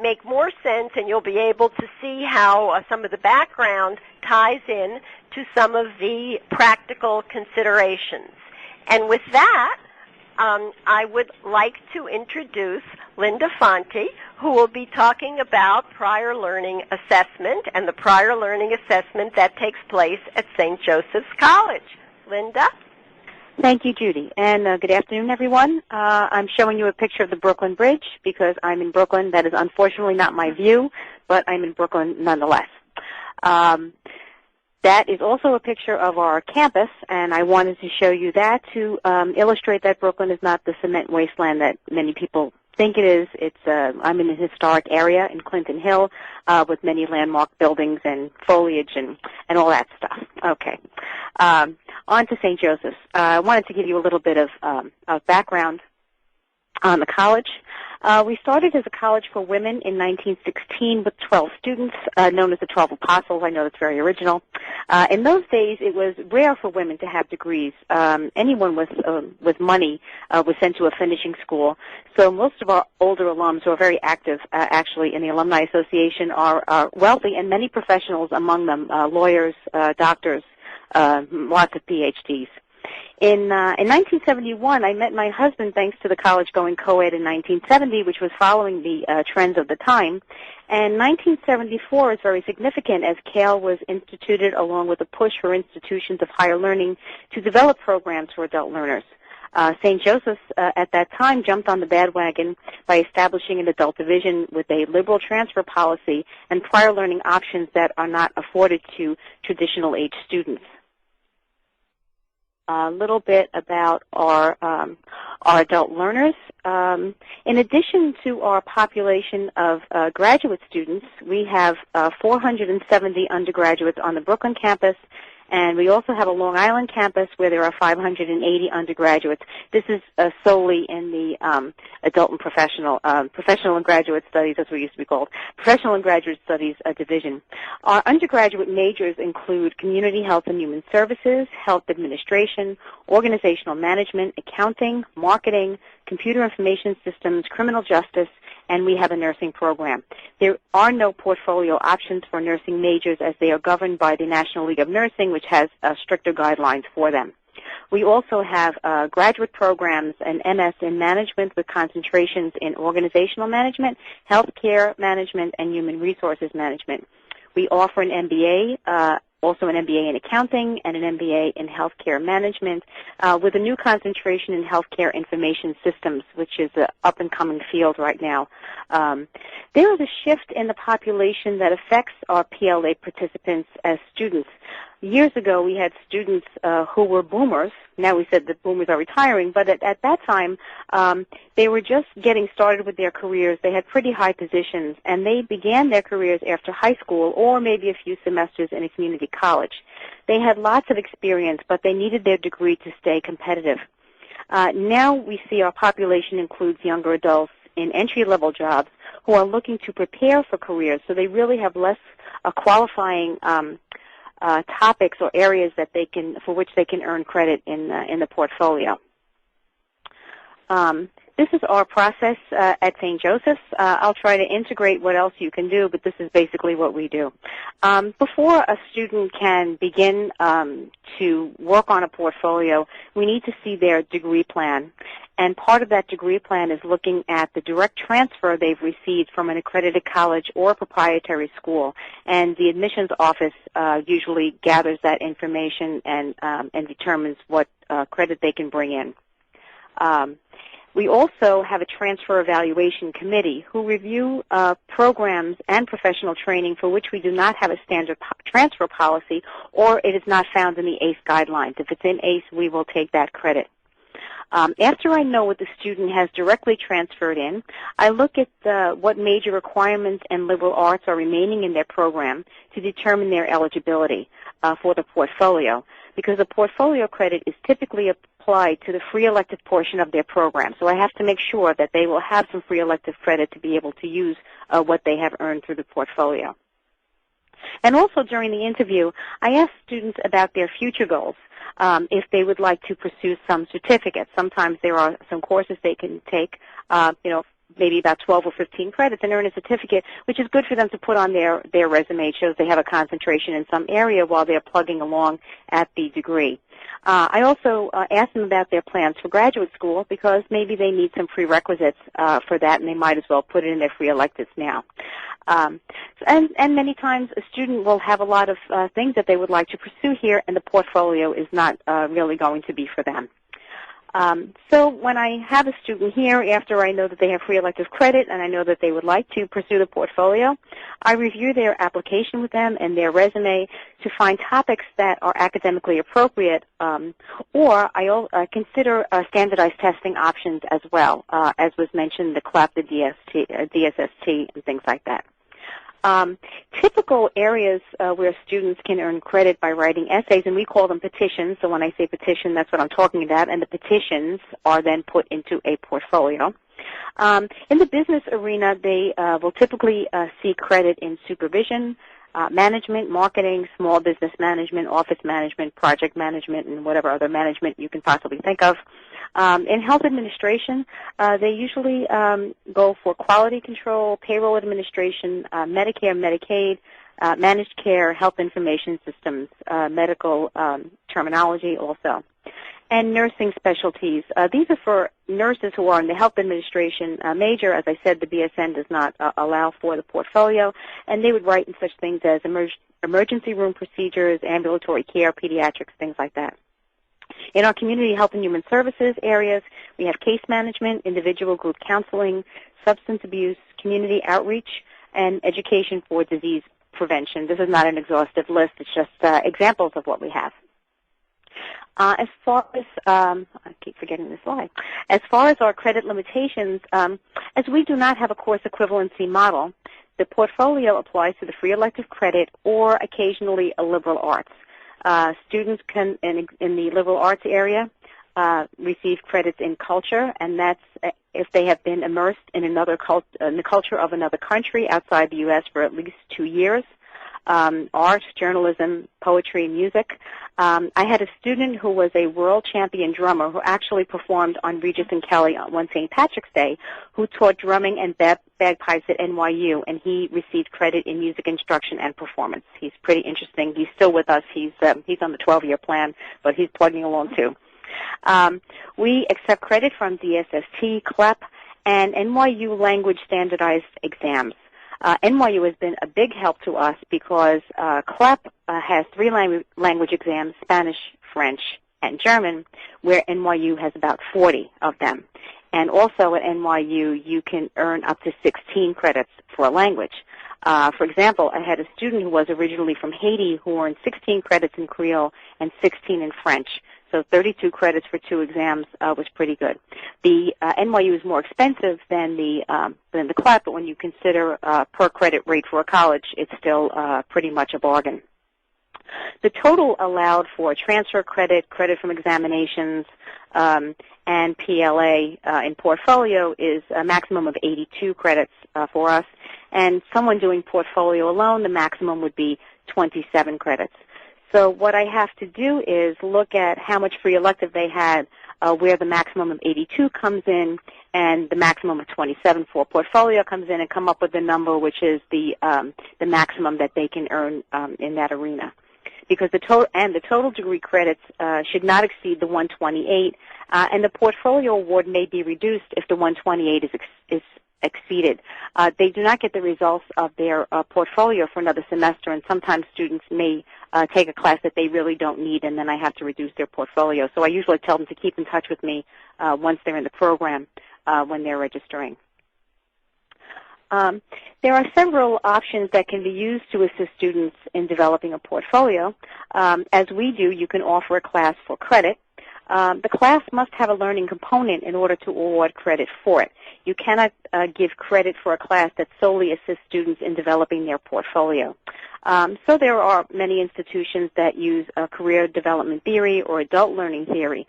Speaker 2: make more sense, and you'll be able to see how some of the background ties in to some of the practical considerations. And with that, I would like to introduce Linda Fonte, who will be talking about prior learning assessment and the prior learning assessment that takes place at St. Joseph's College. Linda?
Speaker 4: Thank you, Judy. And good afternoon, everyone. I'm showing you a picture of the Brooklyn Bridge because I'm in Brooklyn. That is unfortunately not my view, but I'm in Brooklyn nonetheless. That is also a picture of our campus, and I wanted to show you that to illustrate that Brooklyn is not the cement wasteland that many people think it is. I'm in a historic area in Clinton Hill with many landmark buildings and foliage and all that stuff. Okay. On to St. Joseph's. I wanted to give you a little bit of background on the college. We started as a college for women in 1916 with 12 students, known as the 12 Apostles. I know that's very original. In those days, it was rare for women to have degrees. Anyone with money was sent to a finishing school. So most of our older alums who are very active, actually, in the Alumni Association are wealthy, and many professionals among them, lawyers, doctors, lots of PhDs. In 1971, I met my husband thanks to the college going co-ed in 1970, which was following the trends of the time. And 1974 is very significant as CALE was instituted along with a push for institutions of higher learning to develop programs for adult learners. St. Joseph's at that time jumped on the bandwagon by establishing an adult division with a liberal transfer policy and prior learning options that are not afforded to traditional age students. A little bit about our adult learners. In addition to our population of graduate students, we have 470 undergraduates on the Brooklyn campus, and we also have a Long Island campus where there are 580 undergraduates. This is solely in the adult and professional and graduate studies, as we used to be called, professional and graduate studies division. Our undergraduate majors include community health and human services, health administration, organizational management, accounting, marketing, computer information systems, criminal justice, and we have a nursing program. There are no portfolio options for nursing majors as they are governed by the National League of Nursing, which has stricter guidelines for them. We also have graduate programs, an MS in management with concentrations in organizational management, healthcare management, and human resources management. We offer an MBA, also an MBA in accounting and an MBA in healthcare management with a new concentration in healthcare information systems, which is an up-and-coming field right now. There is a shift in the population that affects our PLA participants as students. Years ago, we had students who were boomers. Now we said that boomers are retiring, but at that time, they were just getting started with their careers. They had pretty high positions, and they began their careers after high school or maybe a few semesters in a community college. They had lots of experience, but they needed their degree to stay competitive. Now we see our population includes younger adults in entry-level jobs who are looking to prepare for careers, so they really have less qualifying topics or areas that for which they can earn credit in the portfolio. This is our process at St. Joseph's. I'll try to integrate what else you can do, but this is basically what we do. Before a student can begin to work on a portfolio, we need to see their degree plan. And part of that degree plan is looking at the direct transfer they've received from an accredited college or proprietary school. And the admissions office usually gathers that information and determines what credit they can bring in. We also have a transfer evaluation committee who review programs and professional training for which we do not have a standard transfer policy or it is not found in the ACE guidelines. If it's in ACE, we will take that credit. After I know what the student has directly transferred in, I look at what major requirements and liberal arts are remaining in their program to determine their eligibility for the portfolio, because the portfolio credit is typically applied applied to the free elective portion of their program. So I have to make sure that they will have some free elective credit to be able to use what they have earned through the portfolio. And also during the interview, I asked students about their future goals, if they would like to pursue some certificates. Sometimes there are some courses they can take, maybe about 12 or 15 credits and earn a certificate, which is good for them to put on their resume. It shows they have a concentration in some area while they're plugging along at the degree. I also asked them about their plans for graduate school because maybe they need some prerequisites for that, and they might as well put it in their free electives now. And many times a student will have a lot of things that they would like to pursue here, and the portfolio is not really going to be for them. So when I have a student here, after I know that they have free elective credit and I know that they would like to pursue the portfolio, I review their application with them and their resume to find topics that are academically appropriate, or I consider standardized testing options as well, as was mentioned, the CLAP, the DSST, and things like that. Typical areas where students can earn credit by writing essays, and we call them petitions, so when I say petition, that's what I'm talking about, and the petitions are then put into a portfolio. In the business arena, they will typically seek credit in supervision, management, marketing, small business management, office management, project management, and whatever other management you can possibly think of. In health administration, they usually go for quality control, payroll administration, Medicare, Medicaid, managed care, health information systems, medical terminology also. And nursing specialties. These are for nurses who are in the health administration major. As I said, the BSN does not allow for the portfolio, and they would write in such things as emergency room procedures, ambulatory care, pediatrics, things like that. In our community health and human services areas, we have case management, individual group counseling, substance abuse, community outreach, and education for disease prevention. This is not an exhaustive list. It's just examples of what we have. As far as, I keep forgetting this slide. As far as our credit limitations, as we do not have a course equivalency model, the portfolio applies to the free elective credit or occasionally a liberal arts. Students can, in the liberal arts area, receive credits in culture, and that's if they have been immersed in in the culture of another country outside the U.S. for at least 2 years. Art, journalism, poetry, music. I had a student who was a world champion drummer who actually performed on Regis and Kelly on one St. Patrick's Day, who taught drumming and bagpipes at NYU, and he received credit in music instruction and performance. He's pretty interesting. He's still with us. He's on the 12-year plan, but he's plugging along too. We accept credit from DSST, CLEP, and NYU language standardized exams. NYU has been a big help to us because CLEP has 3 language exams, Spanish, French, and German, where NYU has about 40 of them. And also at NYU, you can earn up to 16 credits for a language. For example, I had a student who was originally from Haiti who earned 16 credits in Creole and 16 in French. So 32 credits for 2 exams was pretty good. The NYU is more expensive than the CLEP, but when you consider per credit rate for a college, it's still pretty much a bargain. The total allowed for transfer credit, credit from examinations, and PLA in portfolio is a maximum of 82 credits for us. And someone doing portfolio alone, the maximum would be 27 credits. So what I have to do is look at how much free elective they had, where the maximum of 82 comes in, and the maximum of 27 for portfolio comes in, and come up with the number which is the maximum that they can earn in that arena. Because the total degree credits should not exceed the 128, and the portfolio award may be reduced if the 128 is exceeded. They do not get the results of their portfolio for another semester, and sometimes students may take a class that they really don't need, and then I have to reduce their portfolio. So I usually tell them to keep in touch with me once they're in the program when they're registering. There are several options that can be used to assist students in developing a portfolio. As we do, you can offer a class for credit. the class must have a learning component in order to award credit for it. You cannot give credit for a class that solely assists students in developing their portfolio. So there are many institutions that use career development theory or adult learning theory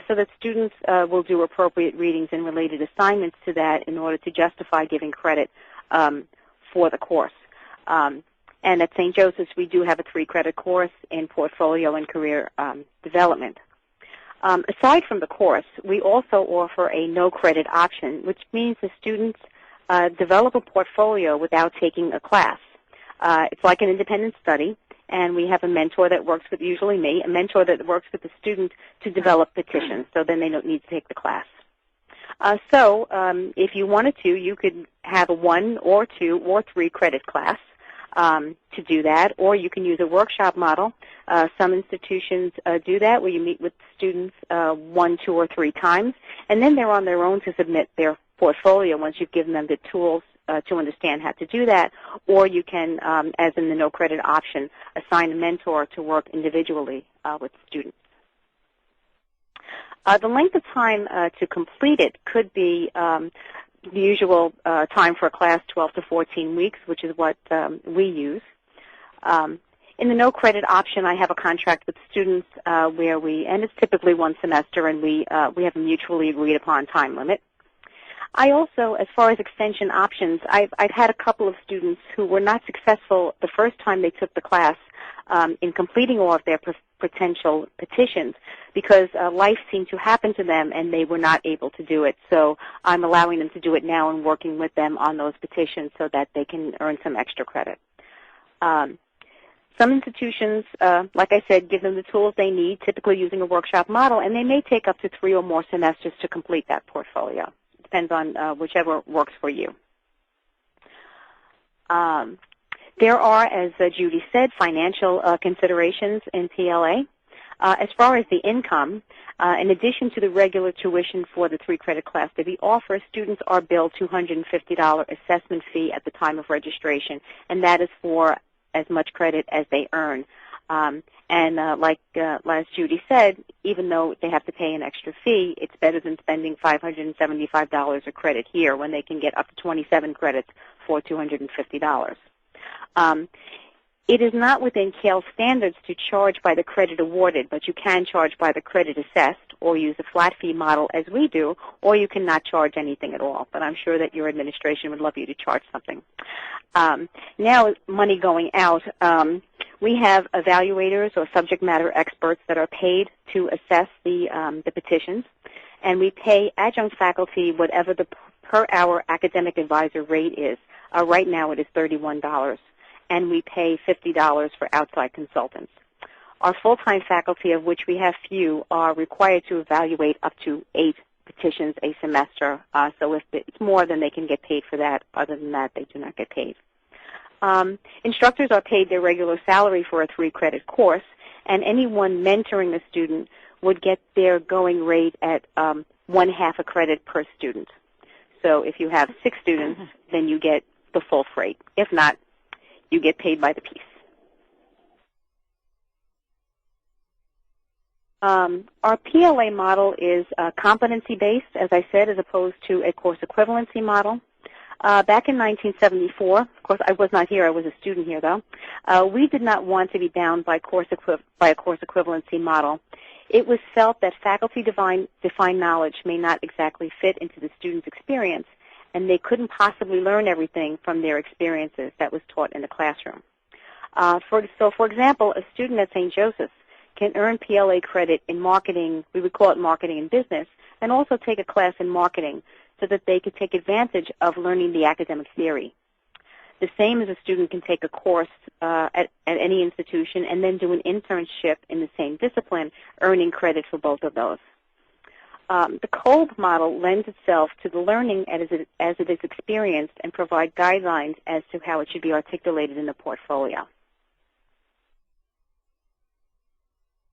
Speaker 4: so that students will do appropriate readings and related assignments to that in order to justify giving credit for the course. And at St. Joseph's, we do have a 3-credit course in portfolio and career development. Aside from the course, we also offer a no-credit option, which means the students develop a portfolio without taking a class. It's like an independent study, and we have a mentor that works with, usually me, a mentor that works with the student to develop petitions, so then they don't need to take the class. So if you wanted to, you could have a 1 or 2 or 3-credit class to do that, or you can use a workshop model. Some institutions do that, where you meet with students 1, 2, or 3 times, and then they're on their own to submit their portfolio once you've given them the tools to understand how to do that. Or you can, as in the no-credit option, assign a mentor to work individually with students. The length of time to complete it could be the usual time for a class, 12 to 14 weeks, which is what we use. In the no-credit option, I have a contract with students where and it's typically 1 semester, and we have a mutually agreed-upon time limit. I also, as far as extension options, I've had a couple of students who were not successful the first time they took the class in completing all of their potential petitions because life seemed to happen to them and they were not able to do it. So I'm allowing them to do it now and working with them on those petitions so that they can earn some extra credit. Some institutions, like I said, give them the tools they need, typically using a workshop model, and they may take up to 3 or more semesters to complete that portfolio. Depends on whichever works for you. There are, as Judy said, financial considerations in PLA. As far as the income, in addition to the regular tuition for the 3-credit class that we offer, students are billed $250 assessment fee at the time of registration, and that is for as much credit as they earn. Like Judy said, even though they have to pay an extra fee, it's better than spending $575 of credit here when they can get up to 27 credits for $250. It is not within CALE standards to charge by the credit awarded, but you can charge by the credit assessed or use a flat fee model as we do, or you cannot charge anything at all. But I'm sure that your administration would love you to charge something. Now, money going out. We have evaluators or subject matter experts that are paid to assess the petitions, and we pay adjunct faculty whatever the per-hour academic advisor rate is. Right now it is $31, and we pay $50 for outside consultants. Our full-time faculty, of which we have few, are required to evaluate up to 8 petitions a semester, so if it's more, then they can get paid for that. Other than that, they do not get paid. Instructors are paid their regular salary for a 3-credit course, and anyone mentoring a student would get their going rate at 1/2 a credit per student. So if you have 6 students, then you get the full freight. If not, you get paid by the piece. Our PLA model is competency-based, as I said, as opposed to a course equivalency model. Back in 1974, of course I was not here, I was a student here though, we did not want to be bound by a course equivalency model. It was felt that faculty-defined knowledge may not exactly fit into the student's experience, and they couldn't possibly learn everything from their experiences that was taught in the classroom. For example, a student at St. Joseph's can earn PLA credit in marketing, we would call it marketing and business, and also take a class in marketing so that they could take advantage of learning the academic theory. The same as a student can take a course at any institution and then do an internship in the same discipline, earning credit for both of those. The Kolb model lends itself to the learning as it is experienced and provide guidelines as to how it should be articulated in the portfolio.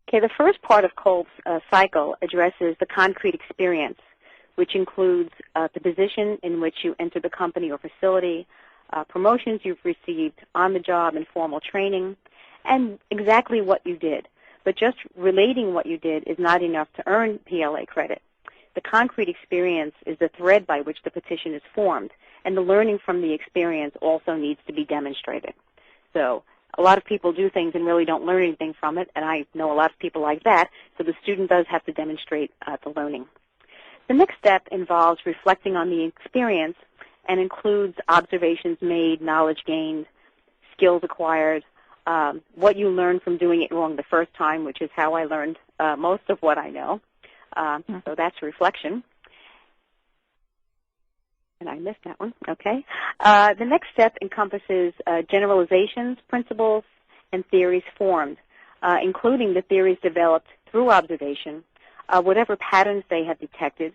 Speaker 4: Okay, the first part of Kolb's cycle addresses the concrete experience, which includes the position in which you enter the company or facility, promotions you've received, on-the-job and formal training, and exactly what you did. but just relating what you did is not enough to earn PLA credit. The concrete experience is the thread by which the petition is formed, and the learning from the experience also needs to be demonstrated. So a lot of people do things and really don't learn anything from it, and I know a lot of people like that, so the student does have to demonstrate the learning. The next step involves reflecting on the experience and includes observations made, knowledge gained, skills acquired, what you learned from doing it wrong the first time, which is how I learned most of what I know. So that's reflection. And I missed that one. Okay. The next step encompasses generalizations, principles, and theories formed, including the theories developed through observation, whatever patterns they have detected,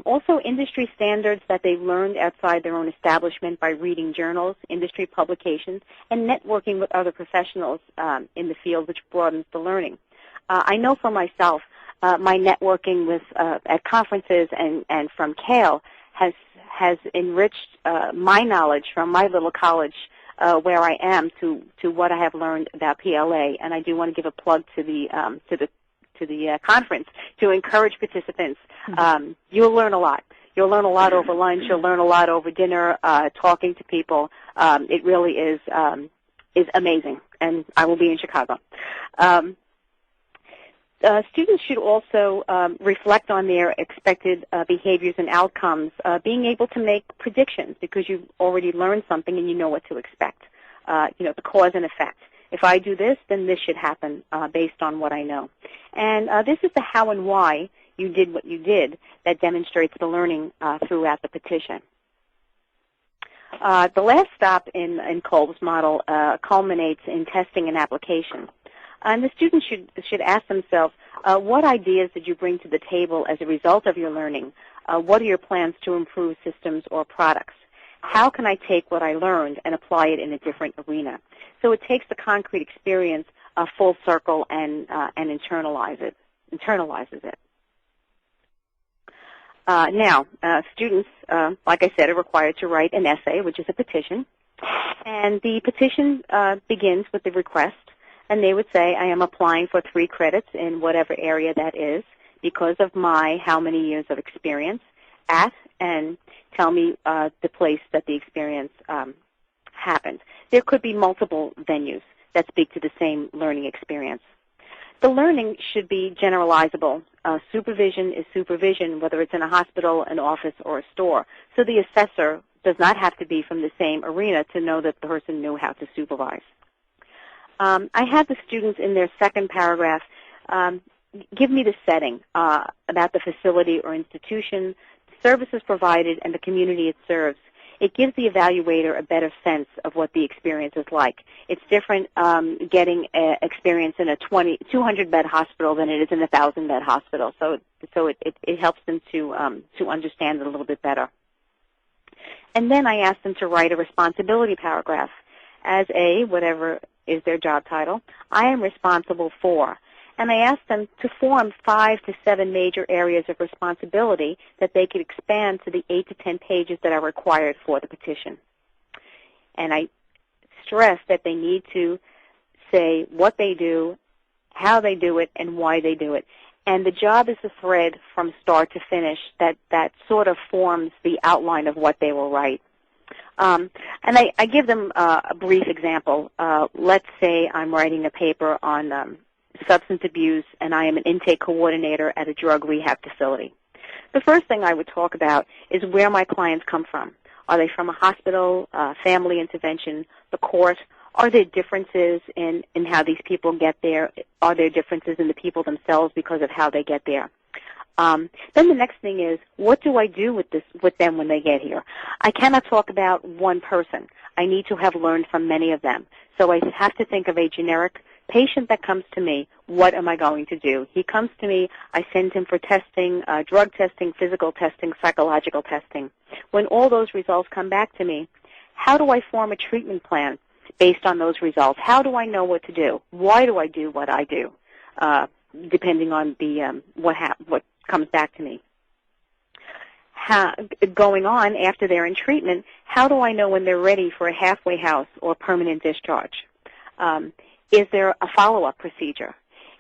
Speaker 4: also industry standards that they've learned outside their own establishment by reading journals, industry publications, and networking with other professionals in the field, which broadens the learning. I know for myself, my networking with at conferences and from CALE has enriched my knowledge from my little college where I am to what I have learned about PLA. And I do want to give a plug to the conference to encourage participants. You'll learn a lot. You'll learn a lot over lunch. You'll learn a lot over dinner, talking to people. It really is amazing. And I will be in Chicago. Students should also reflect on their expected behaviors and outcomes, being able to make predictions because you've already learned something and you know what to expect, the cause and effect. If I do this, then this should happen based on what I know. And this is the how and why you did what you did that demonstrates the learning throughout the petition. The last stop in Kolb's model culminates in testing and application. And the students should ask themselves, what ideas did you bring to the table as a result of your learning? What are your plans to improve systems or products? How can I take what I learned and apply it in a different arena? So it takes the concrete experience full circle and internalizes it. Now, students, like I said, are required to write an essay, which is a petition. And the petition begins with the request. And they would say, I am applying for 3 credits in whatever area that is because of my how many years of experience at, and tell me the place that the experience happened. There could be multiple venues that speak to the same learning experience. The learning should be generalizable. Supervision is supervision, whether it's in a hospital, an office, or a store. So the assessor does not have to be from the same arena to know that the person knew how to supervise. I had the students in their second paragraph give me the setting about the facility or institution, the services provided, and the community it serves. It gives the evaluator a better sense of what the experience is like. It's different getting experience in a 200-bed hospital than it is in a 1,000-bed hospital. So it helps them to understand it a little bit better. And then I asked them to write a responsibility paragraph. As whatever is their job title, I am responsible for. And I asked them to form 5 to 7 major areas of responsibility that they could expand to the 8 to 10 pages that are required for the petition. And I stressed that they need to say what they do, how they do it, and why they do it. And the job is a thread from start to finish that sort of forms the outline of what they will write. And I give them a brief example. Let's say I'm writing a paper on substance abuse, and I am an intake coordinator at a drug rehab facility. The first thing I would talk about is where my clients come from. Are they from a hospital, family intervention, the court? Are there differences in how these people get there? Are there differences in the people themselves because of how they get there? Then the next thing is, what do I do with them when they get here? I cannot talk about one person. I need to have learned from many of them. So I have to think of a generic patient that comes to me. What am I going to do? He comes to me. I send him for testing, drug testing, physical testing, psychological testing. When all those results come back to me, how do I form a treatment plan based on those results? How do I know what to do? Why do I do what I do? Depending on the what comes back to me. Going on after they're in treatment, how do I know when they're ready for a halfway house or permanent discharge? Is there a follow-up procedure?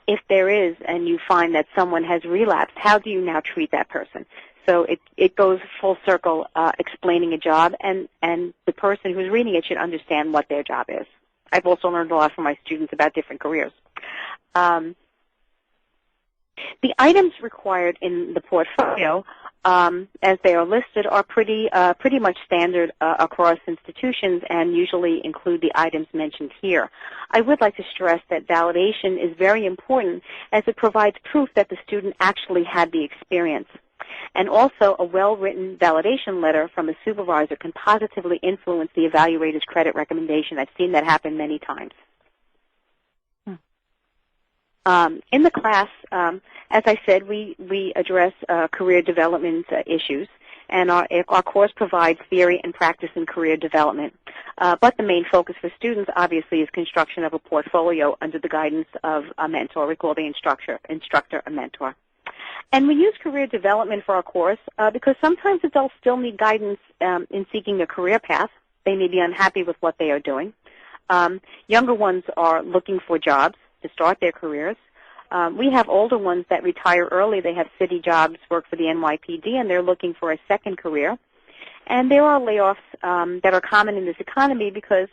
Speaker 4: if there is, and you find that someone has relapsed, how do you now treat that person? So it goes full circle, explaining a job, and the person who's reading it should understand what their job is. I've also learned a lot from my students about different careers. The items required in the portfolio, as they are listed, are pretty much standard across institutions and usually include the items mentioned here. I would like to stress that validation is very important as it provides proof that the student actually had the experience. And also, a well-written validation letter from a supervisor can positively influence the evaluator's credit recommendation. I've seen that happen many times. In the class, as I said, we address career development issues, and our course provides theory and practice in career development. But the main focus for students, obviously, is construction of a portfolio under the guidance of a mentor. We call the instructor a mentor. And we use career development for our course because sometimes adults still need guidance in seeking a career path. They may be unhappy with what they are doing. Younger ones are looking for jobs to start their careers. We have older ones that retire early. They have city jobs, work for the NYPD, and they're looking for a second career. And there are layoffs that are common in this economy because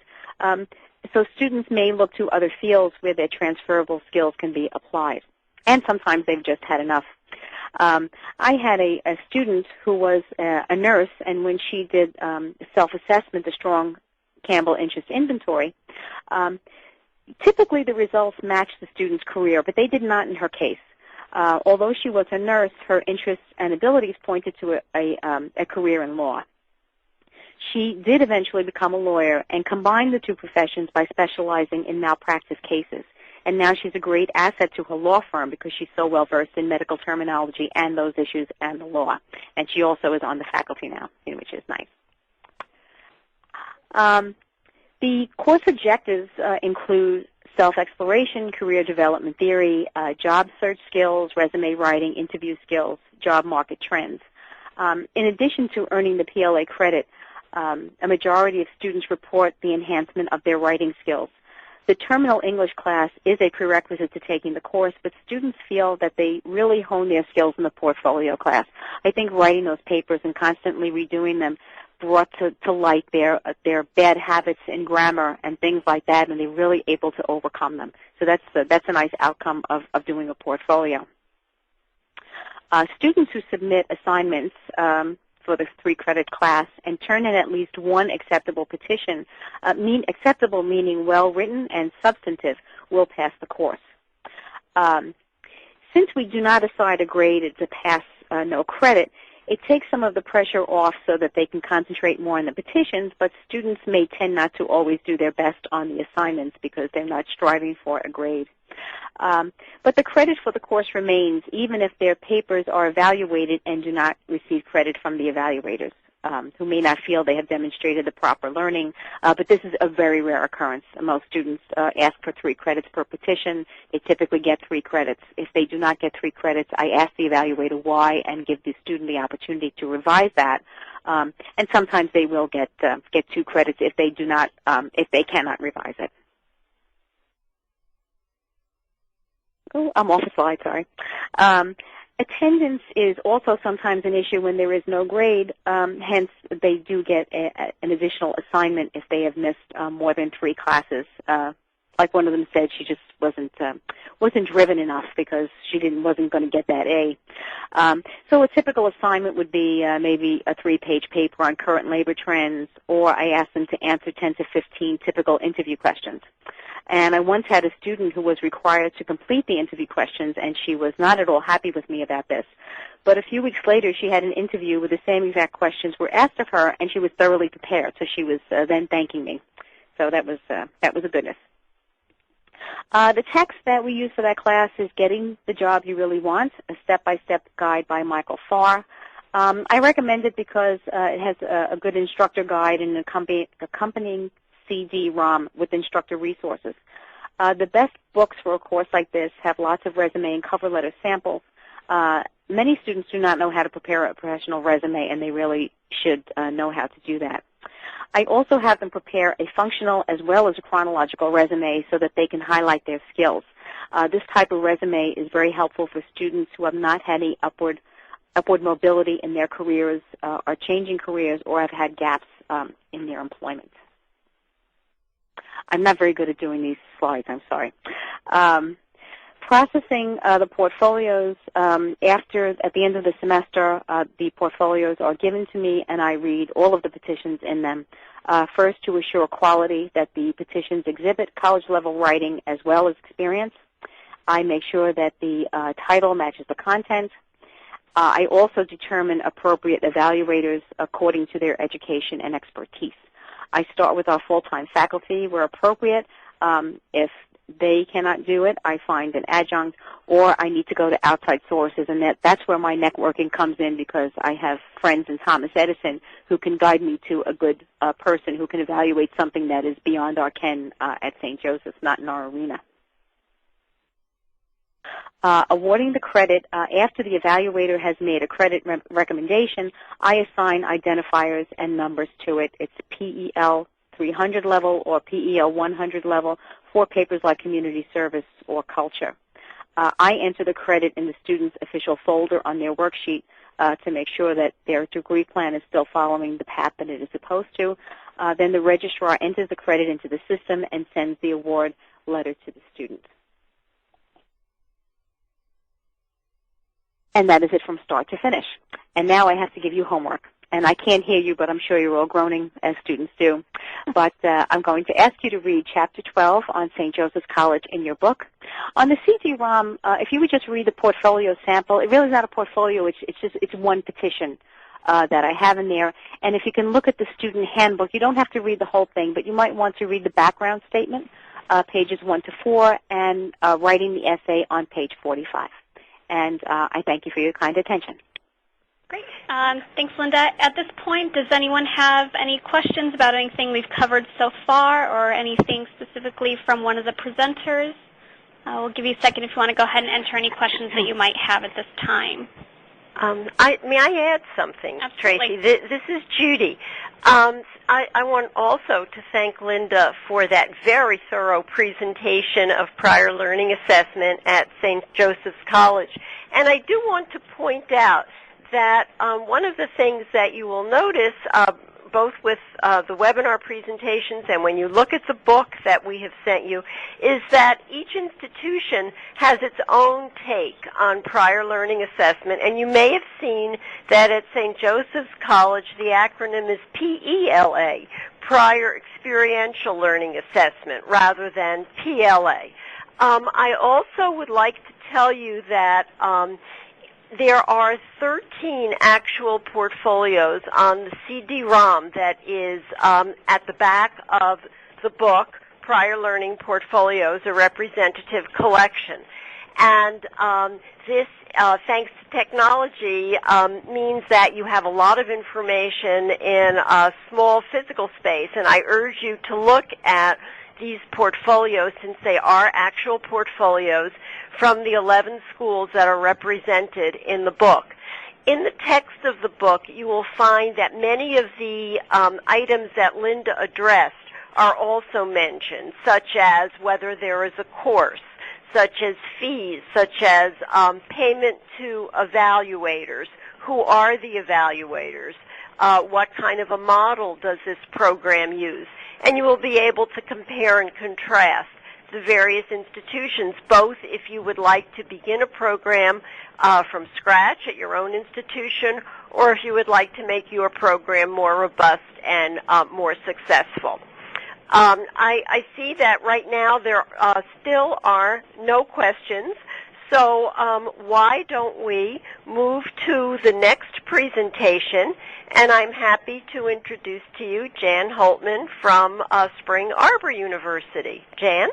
Speaker 4: so students may look to other fields where their transferable skills can be applied. And sometimes they've just had enough. I had a student who was a nurse, and when she did self-assessment, the Strong Campbell Interest Inventory, typically the results matched the student's career, but they did not in her case. Although she was a nurse, her interests and abilities pointed to a career in law. She did eventually become a lawyer and combined the two professions by specializing in malpractice cases. And now she's a great asset to her law firm because she's so well-versed in medical terminology and those issues and the law. And she also is on the faculty now, which is nice. The course objectives include self-exploration, career development theory, job search skills, resume writing, interview skills, job market trends. In addition to earning the PLA credit, a majority of students report the enhancement of their writing skills. The terminal English class is a prerequisite to taking the course, but students feel that they really hone their skills in the portfolio class. I think writing those papers and constantly redoing them brought to light their bad habits in grammar and things like that, and they're really able to overcome them. So that's a nice outcome of doing a portfolio. Students who submit assignments for the 3-credit class and turn in at least one acceptable petition, acceptable meaning well-written and substantive, will pass the course. Since we do not assign a grade to pass no credit, it takes some of the pressure off so that they can concentrate more on the petitions, but students may tend not to always do their best on the assignments because they're not striving for a grade. But the credit for the course remains even if their papers are evaluated and do not receive credit from the evaluators, who may not feel they have demonstrated the proper learning. But this is a very rare occurrence. Most students ask for 3 credits per petition. They typically get 3 credits. If they do not get 3 credits, I ask the evaluator why and give the student the opportunity to revise that. And sometimes they will get 2 credits if they do not, if they cannot revise it. Oh, I'm off the slide, sorry. Attendance is also sometimes an issue when there is no grade. Hence, they do get an additional assignment if they have missed more than 3 classes. Like one of them said, she just wasn't driven enough because she wasn't going to get that A. So a typical assignment would be maybe a 3-page paper on current labor trends, or I asked them to answer 10 to 15 typical interview questions. And I once had a student who was required to complete the interview questions, and she was not at all happy with me about this. But a few weeks later, she had an interview where the same exact questions were asked of her, and she was thoroughly prepared. So she was then thanking me. So that was a goodness. The text that we use for that class is Getting the Job You Really Want, a step-by-step guide by Michael Farr. I recommend it because it has a good instructor guide and accompanying CD-ROM with instructor resources. The best books for a course like this have lots of resume and cover letter samples. Many students do not know how to prepare a professional resume, and they really should know how to do that. I also have them prepare a functional as well as a chronological resume so that they can highlight their skills. This type of resume is very helpful for students who have not had any upward mobility in their careers, are changing careers, or have had gaps in their employment. I'm not very good at doing these slides, I'm sorry. Processing the portfolios at the end of the semester, the portfolios are given to me, and I read all of the petitions in them. First, to assure quality, that the petitions exhibit college-level writing as well as experience. I make sure that the title matches the content. I also determine appropriate evaluators according to their education and expertise. I start with our full-time faculty where appropriate. If they cannot do it, I find an adjunct, or I need to go to outside sources, and that's where my networking comes in, because I have friends in Thomas Edison who can guide me to a good person who can evaluate something that is beyond our ken at St. Joseph's, not in our arena. Awarding the credit, after the evaluator has made a credit recommendation, I assign identifiers and numbers to it. It's PEL 300 level or PEL 100 level for papers like community service or culture. I enter the credit in the student's official folder on their worksheet to make sure that their degree plan is still following the path that it is supposed to. Then the registrar enters the credit into the system and sends the award letter to the student. And that is it from start to finish. And now I have to give you homework. And I can't hear you, but I'm sure you're all groaning, as students do. But I'm going to ask you to read Chapter 12 on St. Joseph's College in your book. On the CD-ROM, if you would just read the portfolio sample, it really is not a portfolio. It's one petition that I have in there. And if you can look at the student handbook, you don't have to read the whole thing, but you might want to read the background statement, pages 1 to 4, and writing the essay on page 45. And I thank you for your kind attention.
Speaker 1: Great. Thanks, Linda. At this point, does anyone have any questions about anything we've covered so far, or anything specifically from one of the presenters? We'll give you a second if you want to go ahead and enter any questions that you might have at this time.
Speaker 2: May I add something,
Speaker 1: Absolutely.
Speaker 2: Tracy? This is Judy. I want also to thank Linda for that very thorough presentation of prior learning assessment at St. Joseph's College. And I do want to point out that one of the things that you will notice, both with the webinar presentations and when you look at the book that we have sent you, is that each institution has its own take on prior learning assessment. And you may have seen that at St. Joseph's College, the acronym is PELA, Prior Experiential Learning Assessment, rather than PLA. I also would like to tell you that there are 13 actual portfolios on the CD-ROM that is at the back of the book, Prior Learning Portfolios, a Representative Collection. And this, thanks to technology, means that you have a lot of information in a small physical space. And I urge you to look at these portfolios, since they are actual portfolios from the 11 schools that are represented in the book. In the text of the book, you will find that many of the items that Linda addressed are also mentioned, such as whether there is a course, such as fees, such as payment to evaluators. Who are the evaluators? What kind of a model does this program use? And you will be able to compare and contrast the various institutions, both if you would like to begin a program from scratch at your own institution, or if you would like to make your program more robust and more successful. I see that right now there still are no questions, so why don't we move to the next presentation, and I'm happy to introduce to you Jan Holtman from Spring Arbor University. Jan?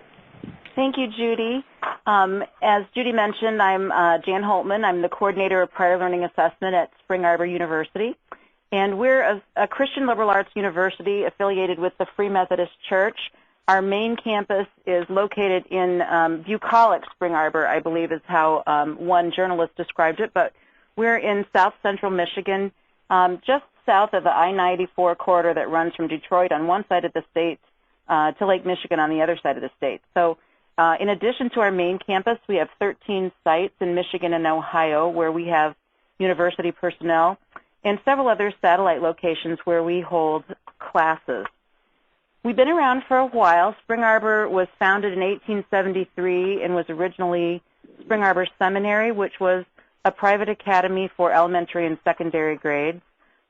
Speaker 5: Thank you, Judy. As Judy mentioned, I'm Jan Holtman. I'm the coordinator of prior learning assessment at Spring Arbor University. And we're a Christian liberal arts university affiliated with the Free Methodist Church. Our main campus is located in bucolic Spring Arbor, I believe is how one journalist described it. But we're in south central Michigan, just south of the I-94 corridor that runs from Detroit on one side of the state to Lake Michigan on the other side of the state. So In addition to our main campus, we have 13 sites in Michigan and Ohio where we have university personnel, and several other satellite locations where we hold classes. We've been around for a while. Spring Arbor was founded in 1873 and was originally Spring Arbor Seminary, which was a private academy for elementary and secondary grades,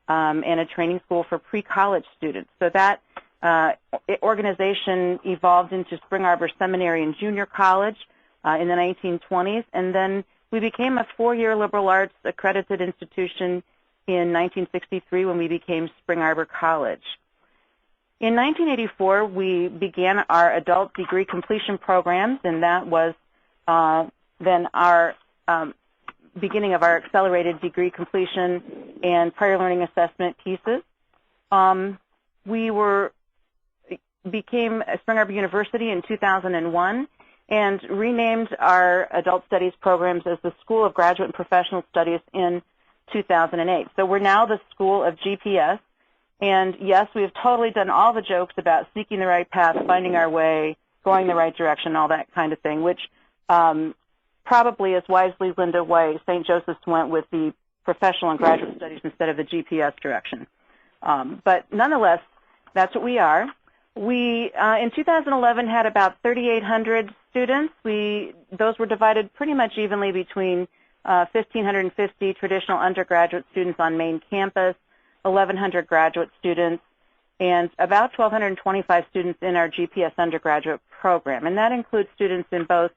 Speaker 5: and a training school for pre-college students. So that organization evolved into Spring Arbor Seminary and Junior College in the 1920s, and then we became a 4-year liberal arts accredited institution in 1963 when we became Spring Arbor College. In 1984, we began our adult degree completion programs, and that was then our beginning of our accelerated degree completion and prior learning assessment pieces. We became Spring Arbor University in 2001 and renamed our adult studies programs as the School of Graduate and Professional Studies in 2008. So we're now the School of GPS. And yes, we have totally done all the jokes about seeking the right path, finding our way, going the right direction, all that kind of thing, which probably, as wisely Linda Way, St. Joseph's went with the professional and graduate studies instead of the GPS direction. But nonetheless, that's what we are. We, in 2011, had about 3,800 students. Those were divided pretty much evenly between 1,550 traditional undergraduate students on main campus, 1,100 graduate students, and about 1,225 students in our GPS undergraduate program. And that includes students in both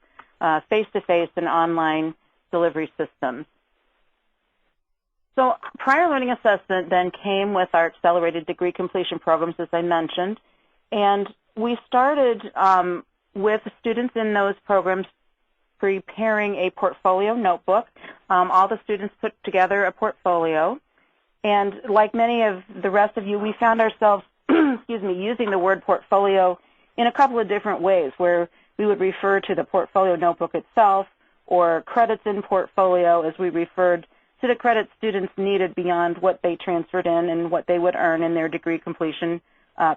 Speaker 5: face-to-face and online delivery systems. So prior learning assessment then came with our accelerated degree completion programs, as I mentioned, and we started with students in those programs preparing a portfolio notebook. All the students put together a portfolio, and like many of the rest of you, we found ourselves using the word portfolio in a couple of different ways, where we would refer to the portfolio notebook itself or credits in portfolio as we referred to the credits students needed beyond what they transferred in and what they would earn in their degree completion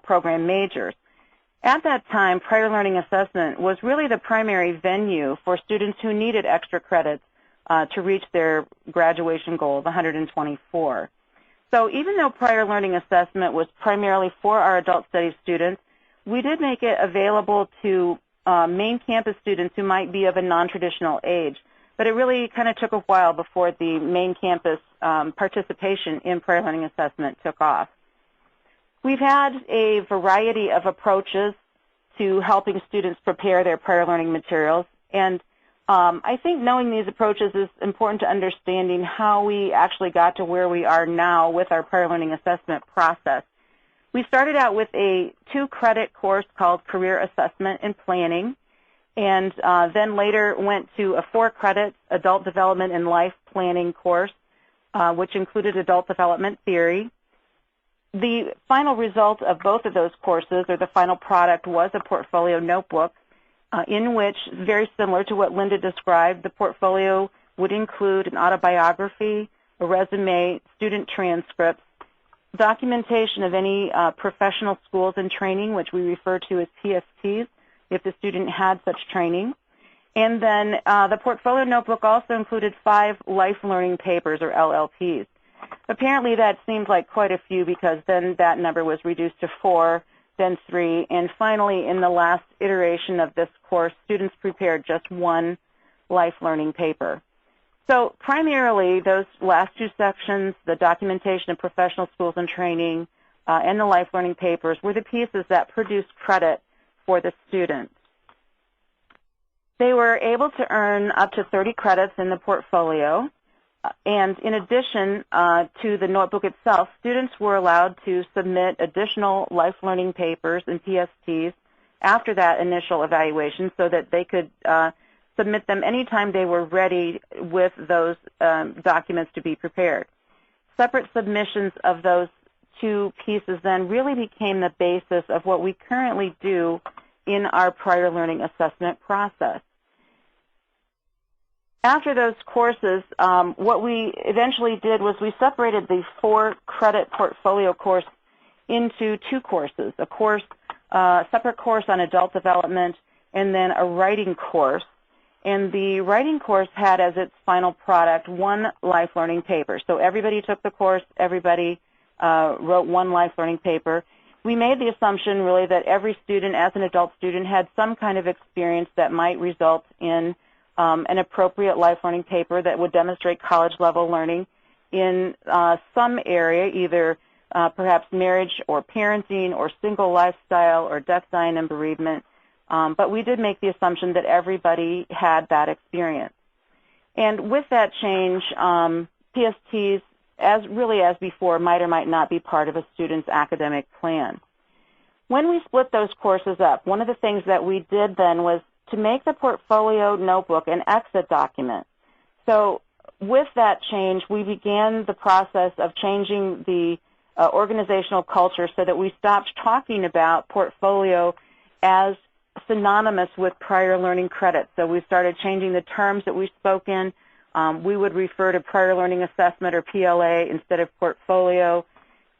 Speaker 5: program majors. At that time, prior learning assessment was really the primary venue for students who needed extra credits to reach their graduation goal of 124. So even though prior learning assessment was primarily for our adult studies students, we did make it available to main campus students who might be of a non-traditional age. But it really kind of took a while before the main campus participation in prior learning assessment took off. We've had a variety of approaches to helping students prepare their prior learning materials, and I think knowing these approaches is important to understanding how we actually got to where we are now with our prior learning assessment process. We started out with a 2-credit course called Career Assessment and Planning, and then later went to a 4-credit Adult Development and Life Planning course, which included Adult Development Theory. The final result of both of those courses, or the final product, was a portfolio notebook in which, very similar to what Linda described, the portfolio would include an autobiography, a resume, student transcripts, documentation of any professional schools and training, which we refer to as PSTs, if the student had such training. And then the portfolio notebook also included 5 life learning papers, or LLPs. Apparently that seemed like quite a few, because then that number was reduced to 4, then 3, and finally in the last iteration of this course, students prepared just 1 life learning paper. So primarily those last 2 sections, the documentation of professional schools and training and the life learning papers, were the pieces that produced credit for the students. They were able to earn up to 30 credits in the portfolio. And in addition to the notebook itself, students were allowed to submit additional life learning papers and PSTs after that initial evaluation so that they could submit them anytime they were ready with those documents to be prepared. Separate submissions of those 2 pieces then really became the basis of what we currently do in our prior learning assessment process. After those courses, what we eventually did was we separated the 4-credit portfolio course into 2 courses, a separate course on adult development and then a writing course. And the writing course had as its final product one life learning paper. So everybody took the course, everybody wrote one life learning paper. We made the assumption really that every student, as an adult student, had some kind of experience that might result in an appropriate life learning paper that would demonstrate college-level learning in some area, either perhaps marriage or parenting or single lifestyle or death, dying, and bereavement. But we did make the assumption that everybody had that experience. And with that change, PSTs, as before, might or might not be part of a student's academic plan. When we split those courses up, one of the things that we did then was to make the portfolio notebook an exit document. So with that change, we began the process of changing the organizational culture so that we stopped talking about portfolio as synonymous with prior learning credits. So we started changing the terms that we spoke in. We would refer to prior learning assessment or PLA instead of portfolio.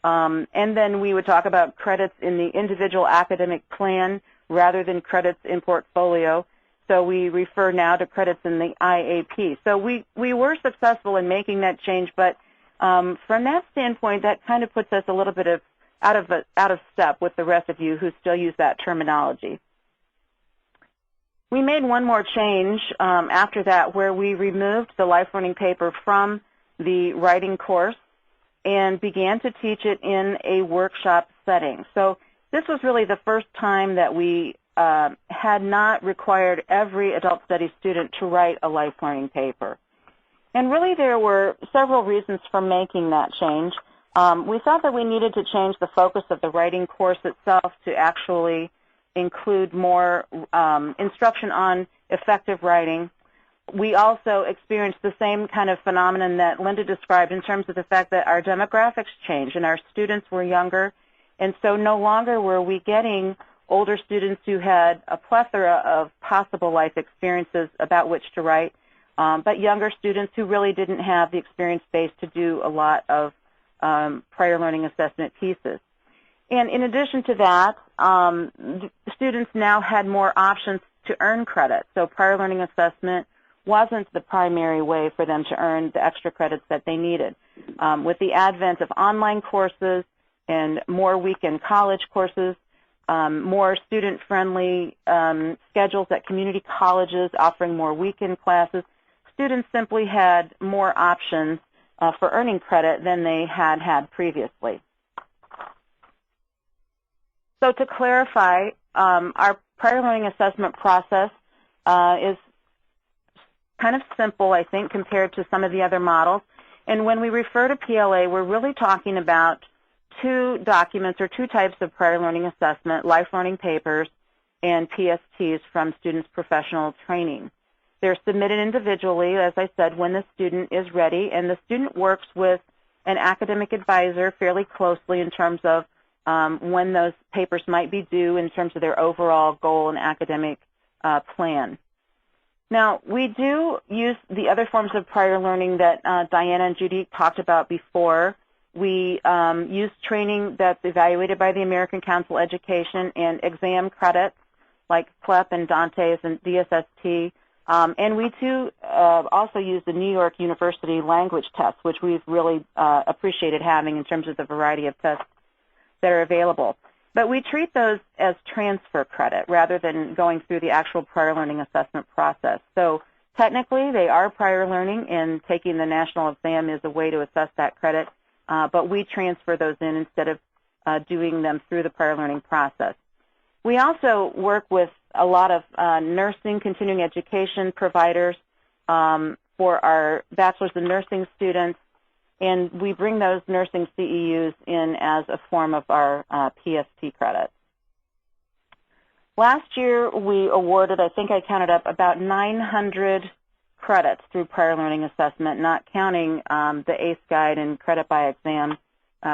Speaker 5: And then we would talk about credits in the individual academic plan rather than credits in portfolio. So we refer now to credits in the IAP. So we were successful in making that change, but from that standpoint, that kind of puts us a little bit out of step with the rest of you who still use that terminology. We made one more change after that where we removed the life learning paper from the writing course and began to teach it in a workshop setting. So this was really the first time that we had not required every adult studies student to write a life learning paper. And really there were several reasons for making that change. We thought that we needed to change the focus of the writing course itself to actually include more instruction on effective writing. We also experienced the same kind of phenomenon that Linda described in terms of the fact that our demographics changed and our students were younger, and so no longer were we getting older students who had a plethora of possible life experiences about which to write, but younger students who really didn't have the experience base to do a lot of prior learning assessment pieces. And in addition to that, students now had more options to earn credit. So prior learning assessment wasn't the primary way for them to earn the extra credits that they needed. With the advent of online courses and more weekend college courses, more student-friendly schedules at community colleges offering more weekend classes, students simply had more options for earning credit than they had previously. So to clarify, our prior learning assessment process is kind of simple, I think, compared to some of the other models. And when we refer to PLA, we're really talking about two documents or two types of prior learning assessment, life learning papers and PSTs from students' professional training. They're submitted individually, as I said, when the student is ready, and the student works with an academic advisor fairly closely in terms of when those papers might be due in terms of their overall goal and academic plan. Now, we do use the other forms of prior learning that Diana and Judy talked about before. We use training that's evaluated by the American Council of Education and exam credits like CLEP and Dante's and DSST. And we too also use the New York University language tests, which we've really appreciated having in terms of the variety of tests that are available. But we treat those as transfer credit rather than going through the actual prior learning assessment process. So technically they are prior learning, and taking the national exam is a way to assess that credit, but we transfer those in instead of doing them through the prior learning process. We also work with a lot of nursing, continuing education providers for our bachelor's in nursing students, and we bring those nursing CEUs in as a form of our PST credits. Last year, we awarded, I think I counted up, about 900 credits through prior learning assessment, not counting the ACE guide and credit by exam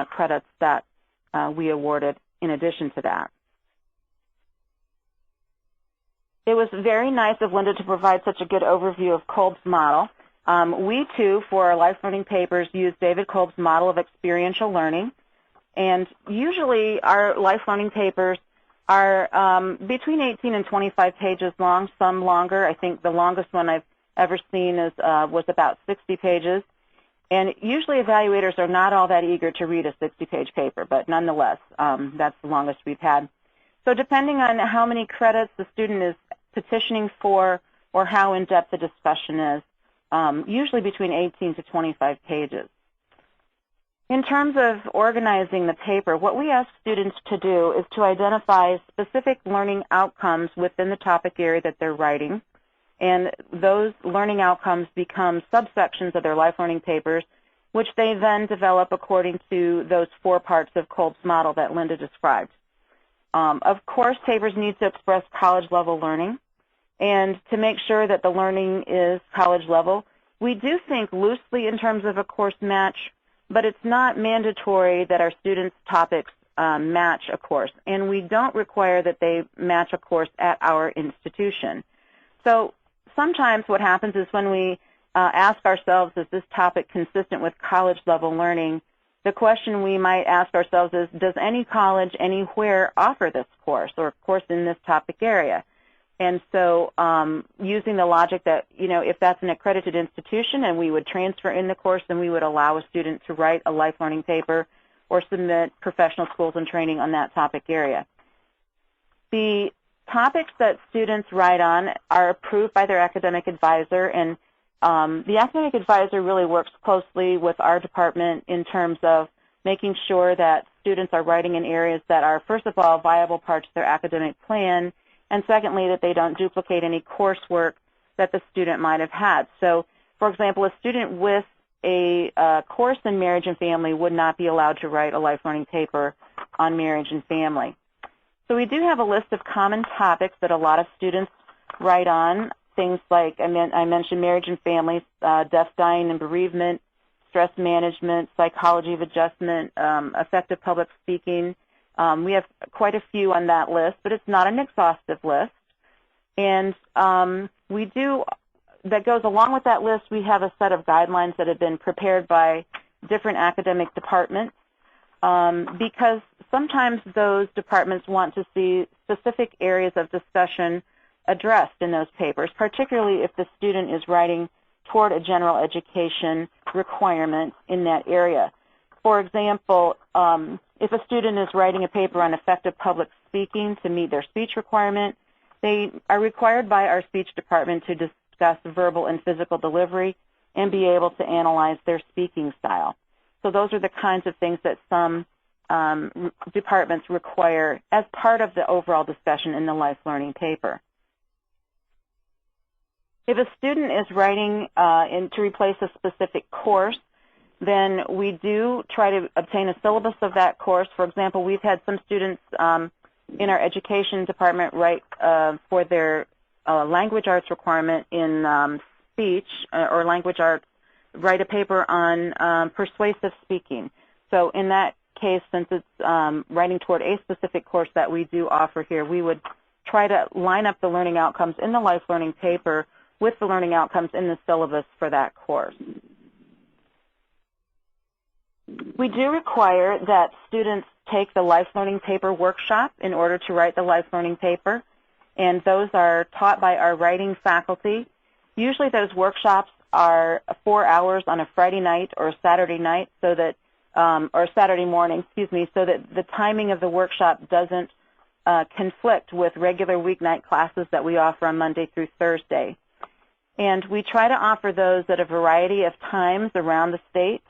Speaker 5: credits that we awarded in addition to that. It was very nice of Linda to provide such a good overview of Kolb's model. We, too, for our life learning papers, use David Kolb's model of experiential learning. And usually our life learning papers are between 18 and 25 pages long, some longer. I think the longest one I've ever seen was about 60 pages. And usually evaluators are not all that eager to read a 60-page paper, but nonetheless, that's the longest we've had. So depending on how many credits the student is petitioning for or how in-depth the discussion is, usually between 18 to 25 pages. In terms of organizing the paper, what we ask students to do is to identify specific learning outcomes within the topic area that they're writing, and those learning outcomes become subsections of their life learning papers, which they then develop according to those 4 parts of Kolb's model that Linda described. Of course, papers need to express college-level learning, and to make sure that the learning is college-level, we do think loosely in terms of a course match, but it's not mandatory that our students' topics match a course, and we don't require that they match a course at our institution. So sometimes what happens is when we ask ourselves, is this topic consistent with college-level learning, the question we might ask ourselves is, does any college anywhere offer this course or course in this topic area? And so using the logic that, if that's an accredited institution and we would transfer in the course, then we would allow a student to write a life learning paper or submit professional schools and training on that topic area. The topics that students write on are approved by their academic advisor, and the academic advisor really works closely with our department in terms of making sure that students are writing in areas that are, first of all, viable parts of their academic plan, and secondly, that they don't duplicate any coursework that the student might have had. So, for example, a student with a course in marriage and family would not be allowed to write a life learning paper on marriage and family. So we do have a list of common topics that a lot of students write on, things like I mentioned marriage and family, death, dying, and bereavement, stress management, psychology of adjustment, effective public speaking. We have quite a few on that list, but it's not an exhaustive list. And that goes along with that list, we have a set of guidelines that have been prepared by different academic departments because sometimes those departments want to see specific areas of discussion addressed in those papers, particularly if the student is writing toward a general education requirement in that area. For example, if a student is writing a paper on effective public speaking to meet their speech requirement, they are required by our speech department to discuss verbal and physical delivery and be able to analyze their speaking style. So those are the kinds of things that some departments require as part of the overall discussion in the life learning paper. If a student is writing to replace a specific course, then we do try to obtain a syllabus of that course. For example, we've had some students in our education department write for their language arts requirement in speech or language arts, write a paper on persuasive speaking. So in that case, since it's writing toward a specific course that we do offer here, we would try to line up the learning outcomes in the life learning paper with the learning outcomes in the syllabus for that course. We do require that students take the life learning paper workshop in order to write the life learning paper, and those are taught by our writing faculty. Usually those workshops are 4 hours on a Friday night or a Saturday night, so that or Saturday morning, so that the timing of the workshop doesn't conflict with regular weeknight classes that we offer on Monday through Thursday. And we try to offer those at a variety of times around the state,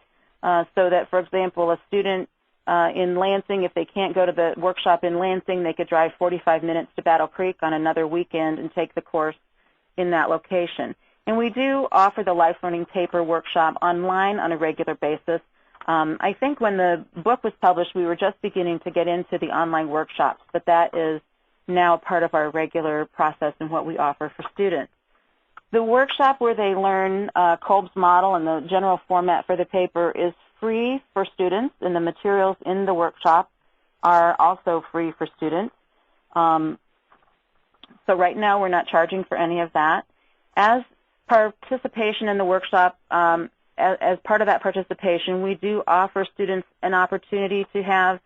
Speaker 5: so that, for example, a student in Lansing, if they can't go to the workshop in Lansing, they could drive 45 minutes to Battle Creek on another weekend and take the course in that location. And we do offer the life learning paper workshop online on a regular basis. I think when the book was published, we were just beginning to get into the online workshops, but that is now part of our regular process and what we offer for students. The workshop where they learn Kolb's model and the general format for the paper is free for students, and the materials in the workshop are also free for students. So right now we're not charging for any of that. As participation in the workshop, as part of that participation, we do offer students an opportunity to have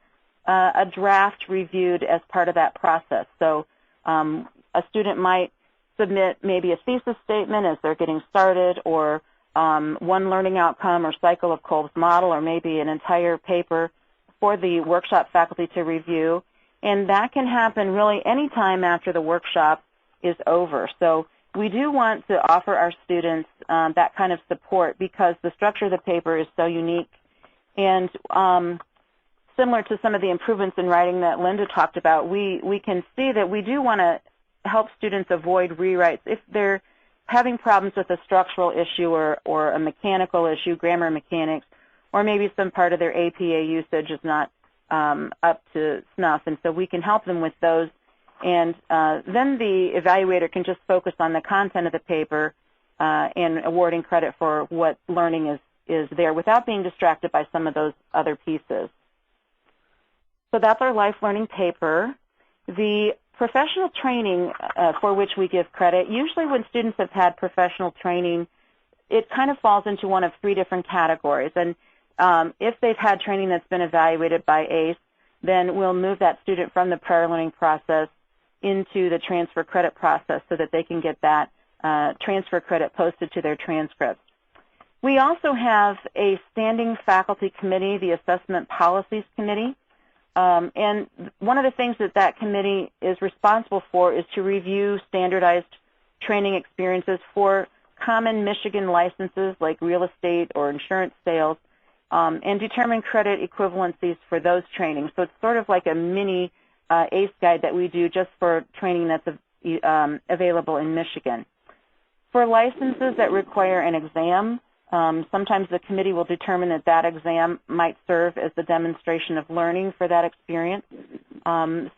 Speaker 5: a draft reviewed as part of that process. So a student might submit maybe a thesis statement as they're getting started, or one learning outcome or cycle of Kolb's model, or maybe an entire paper for the workshop faculty to review. And that can happen really any time after the workshop is over. So we do want to offer our students that kind of support because the structure of the paper is so unique. And similar to some of the improvements in writing that Linda talked about, we can see that we do want to help students avoid rewrites if they're having problems with a structural issue or a mechanical issue, grammar mechanics, or maybe some part of their APA usage is not up to snuff. And so we can help them with those. And then the evaluator can just focus on the content of the paper and awarding credit for what learning is there without being distracted by some of those other pieces. So that's our life learning paper. The professional training for which we give credit, usually when students have had professional training, it kind of falls into one of three different categories. And if they've had training that's been evaluated by ACE, then we'll move that student from the prior learning process into the transfer credit process so that they can get that transfer credit posted to their transcripts. We also have a standing faculty committee, the Assessment Policies Committee. And one of the things that committee is responsible for is to review standardized training experiences for common Michigan licenses like real estate or insurance sales, and determine credit equivalencies for those trainings. So it's sort of like a mini ACE guide that we do just for training that's available in Michigan. For licenses that require an exam, sometimes the committee will determine that exam might serve as the demonstration of learning for that experience.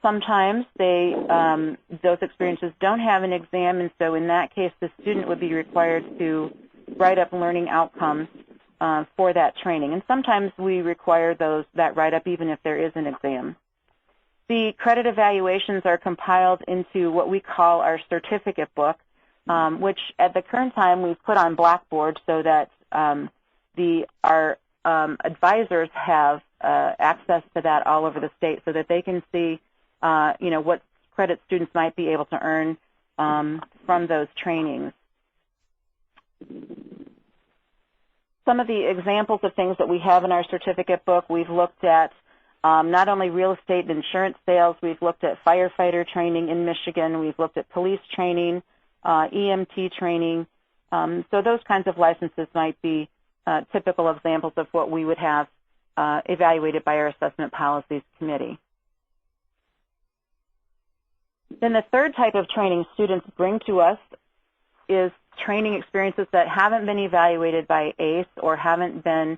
Speaker 5: Sometimes those experiences don't have an exam, and so in that case the student would be required to write up learning outcomes for that training. And sometimes we require that write-up even if there is an exam. The credit evaluations are compiled into what we call our certificate book, which at the current time we've put on Blackboard so that our advisors have access to that all over the state so that they can see what credit students might be able to earn from those trainings. Some of the examples of things that we have in our certificate book, we've looked at not only real estate and insurance sales, we've looked at firefighter training in Michigan, we've looked at police training, EMT training. So those kinds of licenses might be typical examples of what we would have evaluated by our Assessment Policies Committee. Then the third type of training students bring to us is training experiences that haven't been evaluated by ACE or haven't been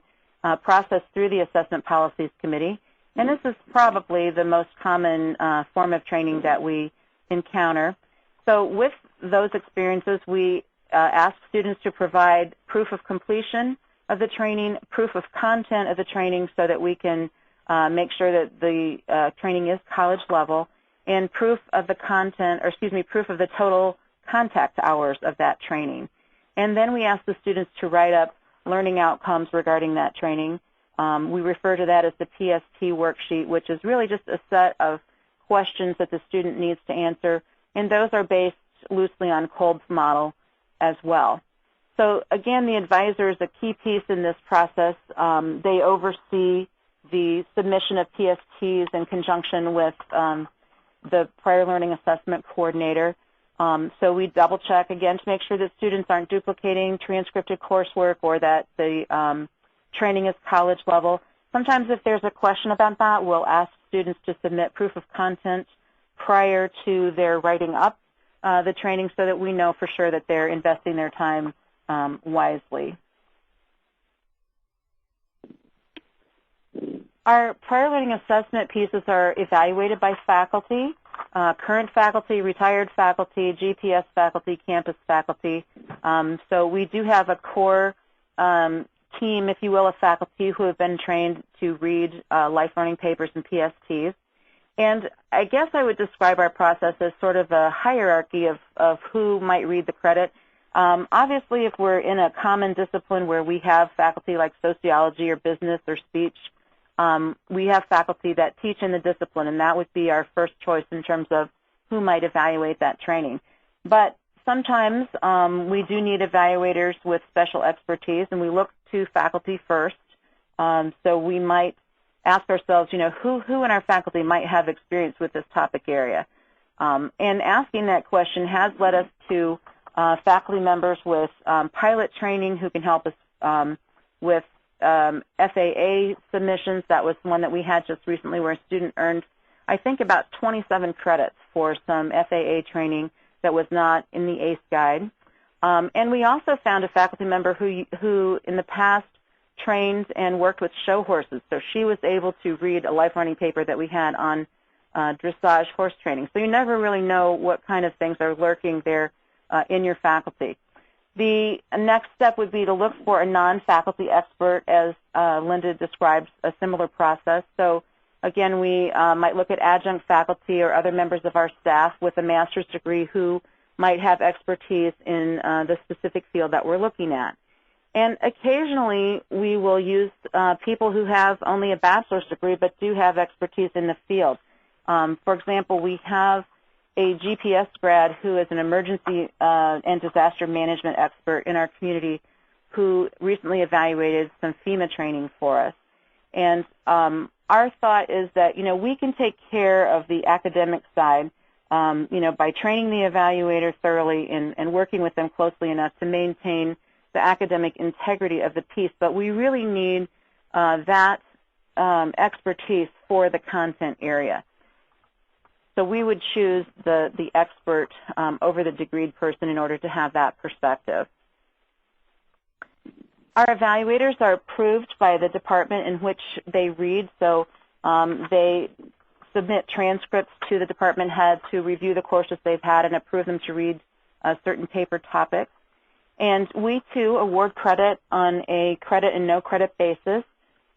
Speaker 5: processed through the Assessment Policies Committee. And this is probably the most common form of training that we encounter. So with those experiences, we ask students to provide proof of completion of the training, proof of content of the training so that we can make sure that the training is college level, and proof of the content, or excuse me, proof of the total contact hours of that training. And then we ask the students to write up learning outcomes regarding that training. We refer to that as the PST worksheet, which is really just a set of questions that the student needs to answer, and those are based loosely on Kolb's model as well. So again, the advisor is a key piece in this process. They oversee the submission of PSTs in conjunction with the prior learning assessment coordinator. So we double check again to make sure that students aren't duplicating transcripted coursework or that the training is college level. Sometimes if there's a question about that, we'll ask students to submit proof of content prior to their writing up the training so that we know for sure that they're investing their time wisely. Our prior learning assessment pieces are evaluated by faculty, current faculty, retired faculty, GPS faculty, campus faculty. So we do have a core team, if you will, of faculty who have been trained to read life learning papers and PSTs. And I guess I would describe our process as sort of a hierarchy of who might read the credit. Obviously, if we're in a common discipline where we have faculty like sociology or business or speech, we have faculty that teach in the discipline, and that would be our first choice in terms of who might evaluate that training. But sometimes we do need evaluators with special expertise, and we look to faculty first. So we might ask ourselves, who in our faculty might have experience with this topic area? And asking that question has led us to faculty members with pilot training who can help us with FAA submissions. That was one that we had just recently where a student earned, I think, about 27 credits for some FAA training that was not in the ACE guide. And we also found a faculty member who in the past trained and worked with show horses. So she was able to read a life learning paper that we had on dressage horse training. So you never really know what kind of things are lurking there in your faculty. The next step would be to look for a non-faculty expert, as Linda describes a similar process. So again, we might look at adjunct faculty or other members of our staff with a master's degree who might have expertise in the specific field that we're looking at. And occasionally, we will use people who have only a bachelor's degree but do have expertise in the field. For example, we have a GPS grad who is an emergency and disaster management expert in our community who recently evaluated some FEMA training for us. And our thought is that, we can take care of the academic side, by training the evaluator thoroughly and working with them closely enough to maintain the academic integrity of the piece, but we really need that expertise for the content area. So we would choose the expert over the degreed person in order to have that perspective. Our evaluators are approved by the department in which they read, so they submit transcripts to the department head to review the courses they've had and approve them to read certain paper topics. And we, too, award credit on a credit and no credit basis.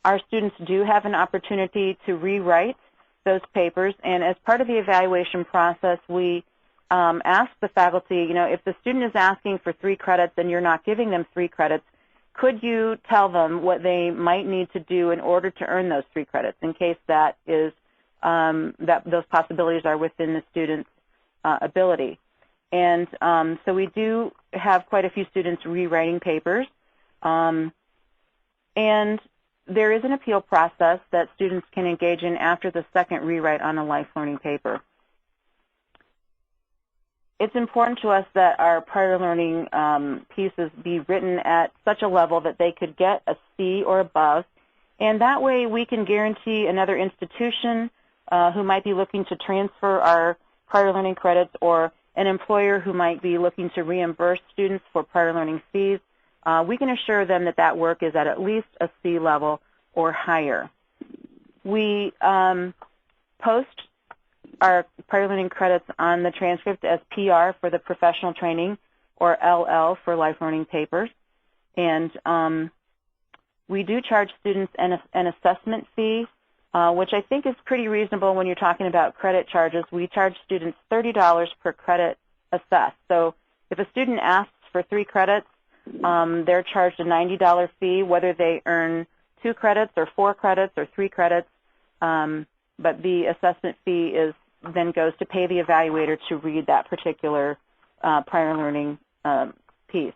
Speaker 5: Our students do have an opportunity to rewrite those papers, and as part of the evaluation process, we ask the faculty, if the student is asking for 3 credits and you're not giving them 3 credits, could you tell them what they might need to do in order to earn those 3 credits in case that is that those possibilities are within the student's ability. And so we do have quite a few students rewriting papers. And there is an appeal process that students can engage in after the second rewrite on a life learning paper. It's important to us that our prior learning pieces be written at such a level that they could get a C or above. And that way we can guarantee another institution who might be looking to transfer our prior learning credits, or an employer who might be looking to reimburse students for prior learning fees, we can assure them that that work is at least a C level or higher. We post our prior learning credits on the transcript as PR for the professional training, or LL for life learning papers. And we do charge students an assessment fee, which I think is pretty reasonable when you're talking about credit charges. We charge students $30 per credit assessed. So if a student asks for 3 credits, they're charged a $90 fee, whether they earn 2 credits or 4 credits or 3 credits. But the assessment fee then goes to pay the evaluator to read that particular prior learning piece.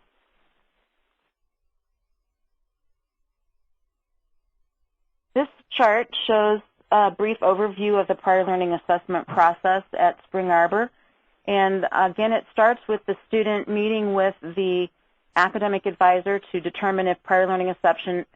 Speaker 5: This chart shows a brief overview of the prior learning assessment process at Spring Arbor. And again, it starts with the student meeting with the academic advisor to determine if prior learning assessment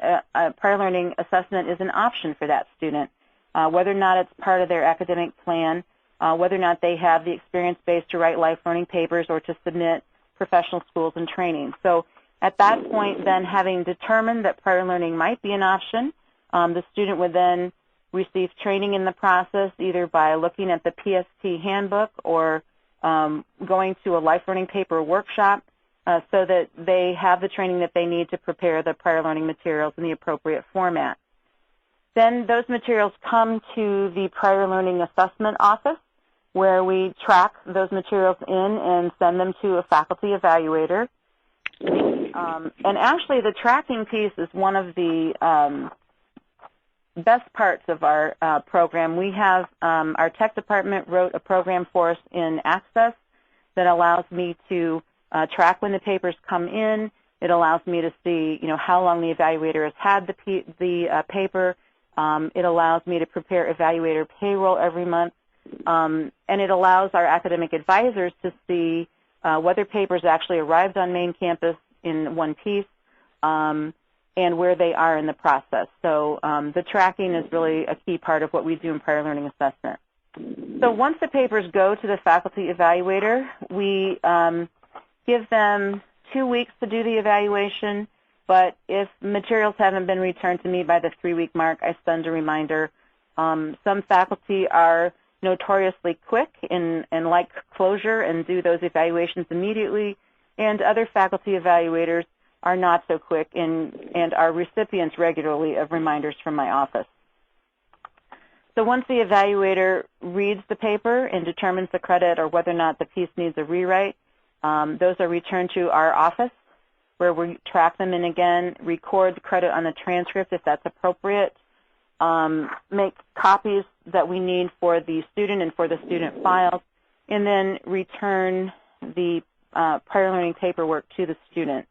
Speaker 5: is an option for that student, whether or not it's part of their academic plan, whether or not they have the experience base to write life learning papers or to submit professional schools and training. So at that point, then, having determined that prior learning might be an option, the student would then receive training in the process, either by looking at the PST handbook or going to a life learning paper workshop, so that they have the training that they need to prepare the prior learning materials in the appropriate format. Then those materials come to the prior learning assessment office, where we track those materials in and send them to a faculty evaluator. And actually, the tracking piece is one of the best parts of our program. We have our tech department wrote a program for us in Access that allows me to track when the papers come in. It allows me to see, how long the evaluator has had the paper. It allows me to prepare evaluator payroll every month. And it allows our academic advisors to see whether papers actually arrived on main campus in one piece and where they are in the process. So the tracking is really a key part of what we do in prior learning assessment. So once the papers go to the faculty evaluator, we give them 2 weeks to do the evaluation, but if materials haven't been returned to me by the 3-week mark, I send a reminder. Some faculty are notoriously quick and like closure and do those evaluations immediately, and other faculty evaluators are not so quick and are recipients regularly of reminders from my office. So once the evaluator reads the paper and determines the credit or whether or not the piece needs a rewrite, those are returned to our office where we track them in again, record the credit on the transcript if that's appropriate, make copies that we need for the student and for the student files, and then return the prior learning paperwork to the student.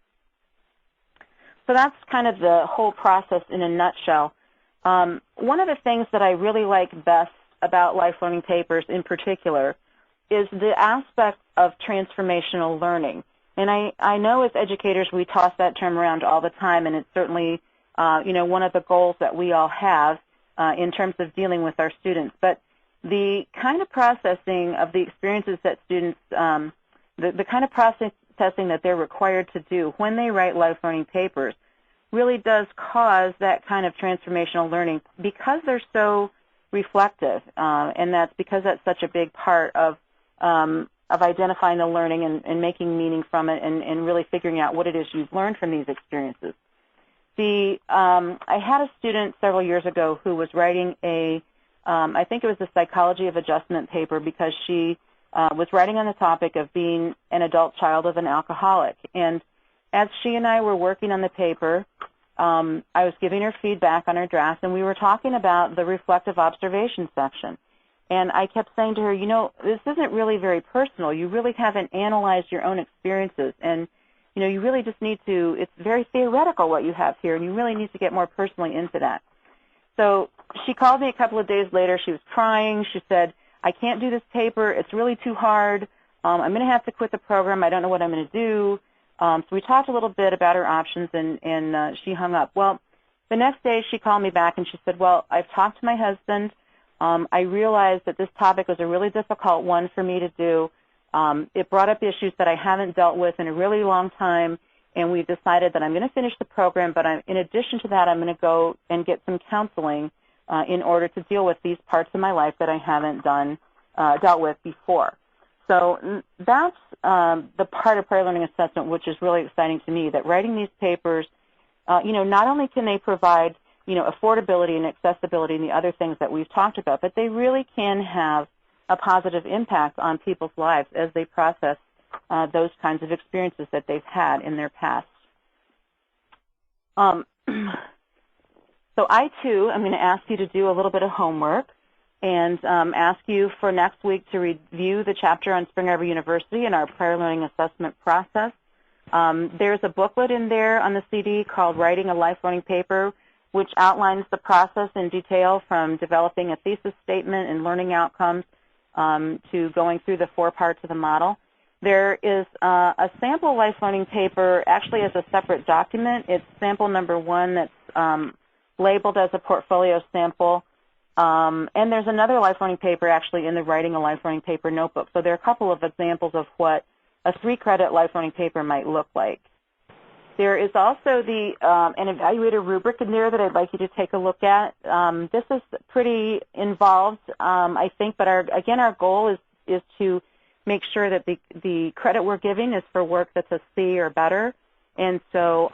Speaker 5: So that's kind of the whole process in a nutshell. One of the things that I really like best about life learning papers in particular is the aspect of transformational learning. And I know as educators we toss that term around all the time, and it's certainly one of the goals that we all have in terms of dealing with our students. But the kind of processing of the experiences that students, the kind of processing that they're required to do when they write life learning papers really does cause that kind of transformational learning because they're so reflective, and that's because that's such a big part of identifying the learning and making meaning from it and really figuring out what it is you've learned from these experiences. I had a student several years ago who was writing I think it was a psychology of adjustment paper because she was writing on the topic of being an adult child of an alcoholic. And as she and I were working on the paper, I was giving her feedback on her draft, and we were talking about the reflective observation section. And I kept saying to her, this isn't really very personal. You really haven't analyzed your own experiences. And, you really just need to, it's very theoretical what you have here, and you really need to get more personally into that. So she called me a couple of days later. She was crying. She said, I can't do this paper. It's really too hard. I'm going to have to quit the program. I don't know what I'm going to do. So we talked a little bit about her options, and she hung up. Well, the next day she called me back, and she said, well, I've talked to my husband. I realized that this topic was a really difficult one for me to do. It brought up issues that I haven't dealt with in a really long time, and we've decided that I'm going to finish the program, but in addition to that, I'm going to go and get some counseling in order to deal with these parts of my life that I haven't dealt with before. So that's the part of prior learning assessment which is really exciting to me, that writing these papers, not only can they provide, affordability and accessibility and the other things that we've talked about, but they really can have a positive impact on people's lives as they process those kinds of experiences that they've had in their past. So I, too, am going to ask you to do a little bit of homework and ask you for next week to review the chapter on Spring Arbor University and our prior learning assessment process. There's a booklet in there on the CD called Writing a Life Learning Paper, which outlines the process in detail from developing a thesis statement and learning outcomes to going through the 4 parts of the model. There is a sample life learning paper actually as a separate document. It's sample number 1 that's labeled as a portfolio sample. And there's another life learning paper actually in the Writing a Life Learning Paper notebook. So there are a couple of examples of what a 3-credit life learning paper might look like. There is also an evaluator rubric in there that I'd like you to take a look at. This is pretty involved, I think, but our goal is to make sure that the credit we're giving is for work that's a C or better. And so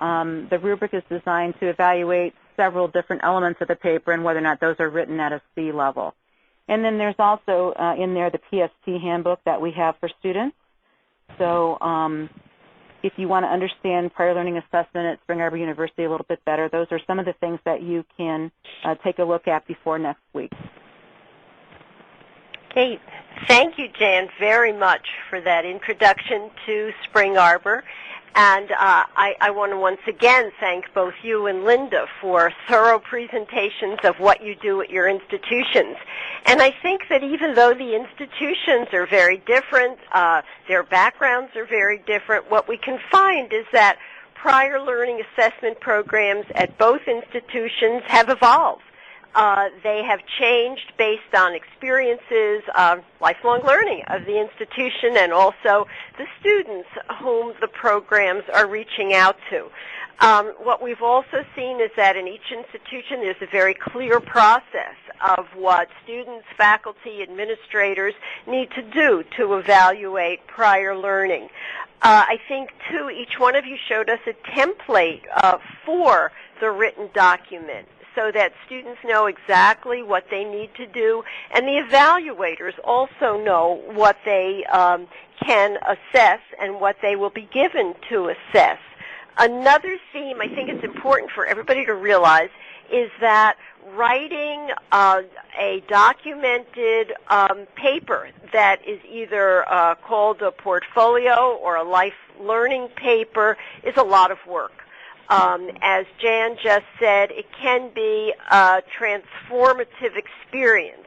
Speaker 5: the rubric is designed to evaluate several different elements of the paper and whether or not those are written at a C level. And then there's also in there the PST handbook that we have for students. So if you want to understand prior learning assessment at Spring Arbor University a little bit better, those are some of the things that you can take a look at before next week.
Speaker 2: Okay. Thank you, Jan, very much for that introduction to Spring Arbor. And I want to once again thank both you and Linda for thorough presentations of what you do at your institutions. And I think that even though the institutions are very different, their backgrounds are very different, what we can find is that prior learning assessment programs at both institutions have evolved. They have changed based on experiences of lifelong learning of the institution and also the students whom the programs are reaching out to. What we've also seen is that in each institution there's a very clear process of what students, faculty, administrators need to do to evaluate prior learning. I think, too, each one of you showed us a template for the written document, so that students know exactly what they need to do, and the evaluators also know what they can assess and what they will be given to assess. Another theme I think it's important for everybody to realize is that writing a documented paper that is either called a portfolio or a life learning paper is a lot of work. As Jan just said, it can be a transformative experience,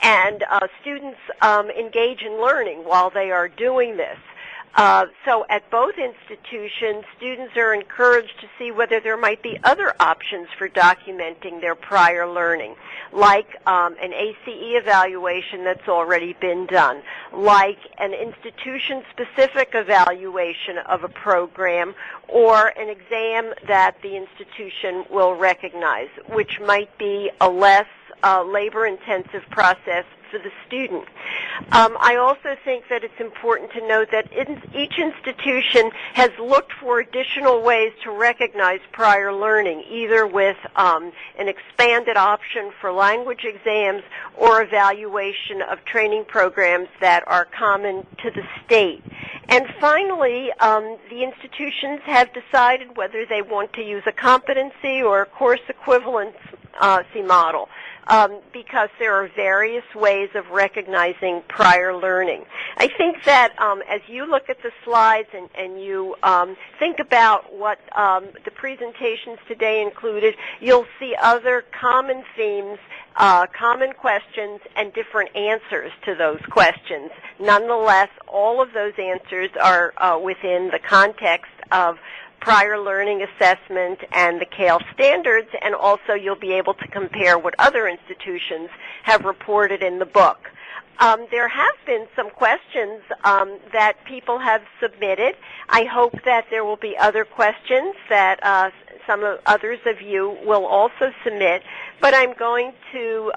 Speaker 2: and students engage in learning while they are doing this. So at both institutions, students are encouraged to see whether there might be other options for documenting their prior learning, like an ACE evaluation that's already been done, like an institution-specific evaluation of a program, or an exam that the institution will recognize, which might be a less labor-intensive process for the student. I also think that it's important to note that each institution has looked for additional ways to recognize prior learning, either with an expanded option for language exams or evaluation of training programs that are common to the state. And finally, the institutions have decided whether they want to use a competency or a course equivalency model. Because there are various ways of recognizing prior learning. I think that as you look at the slides and you think about what the presentations today included, you'll see other common themes, common questions, and different answers to those questions. Nonetheless, all of those answers are within the context of prior learning assessment and the CALE standards, and also you'll be able to compare what other institutions have reported in the book. There have been some questions that people have submitted. I hope that there will be other questions that others of you will also submit, but I'm going to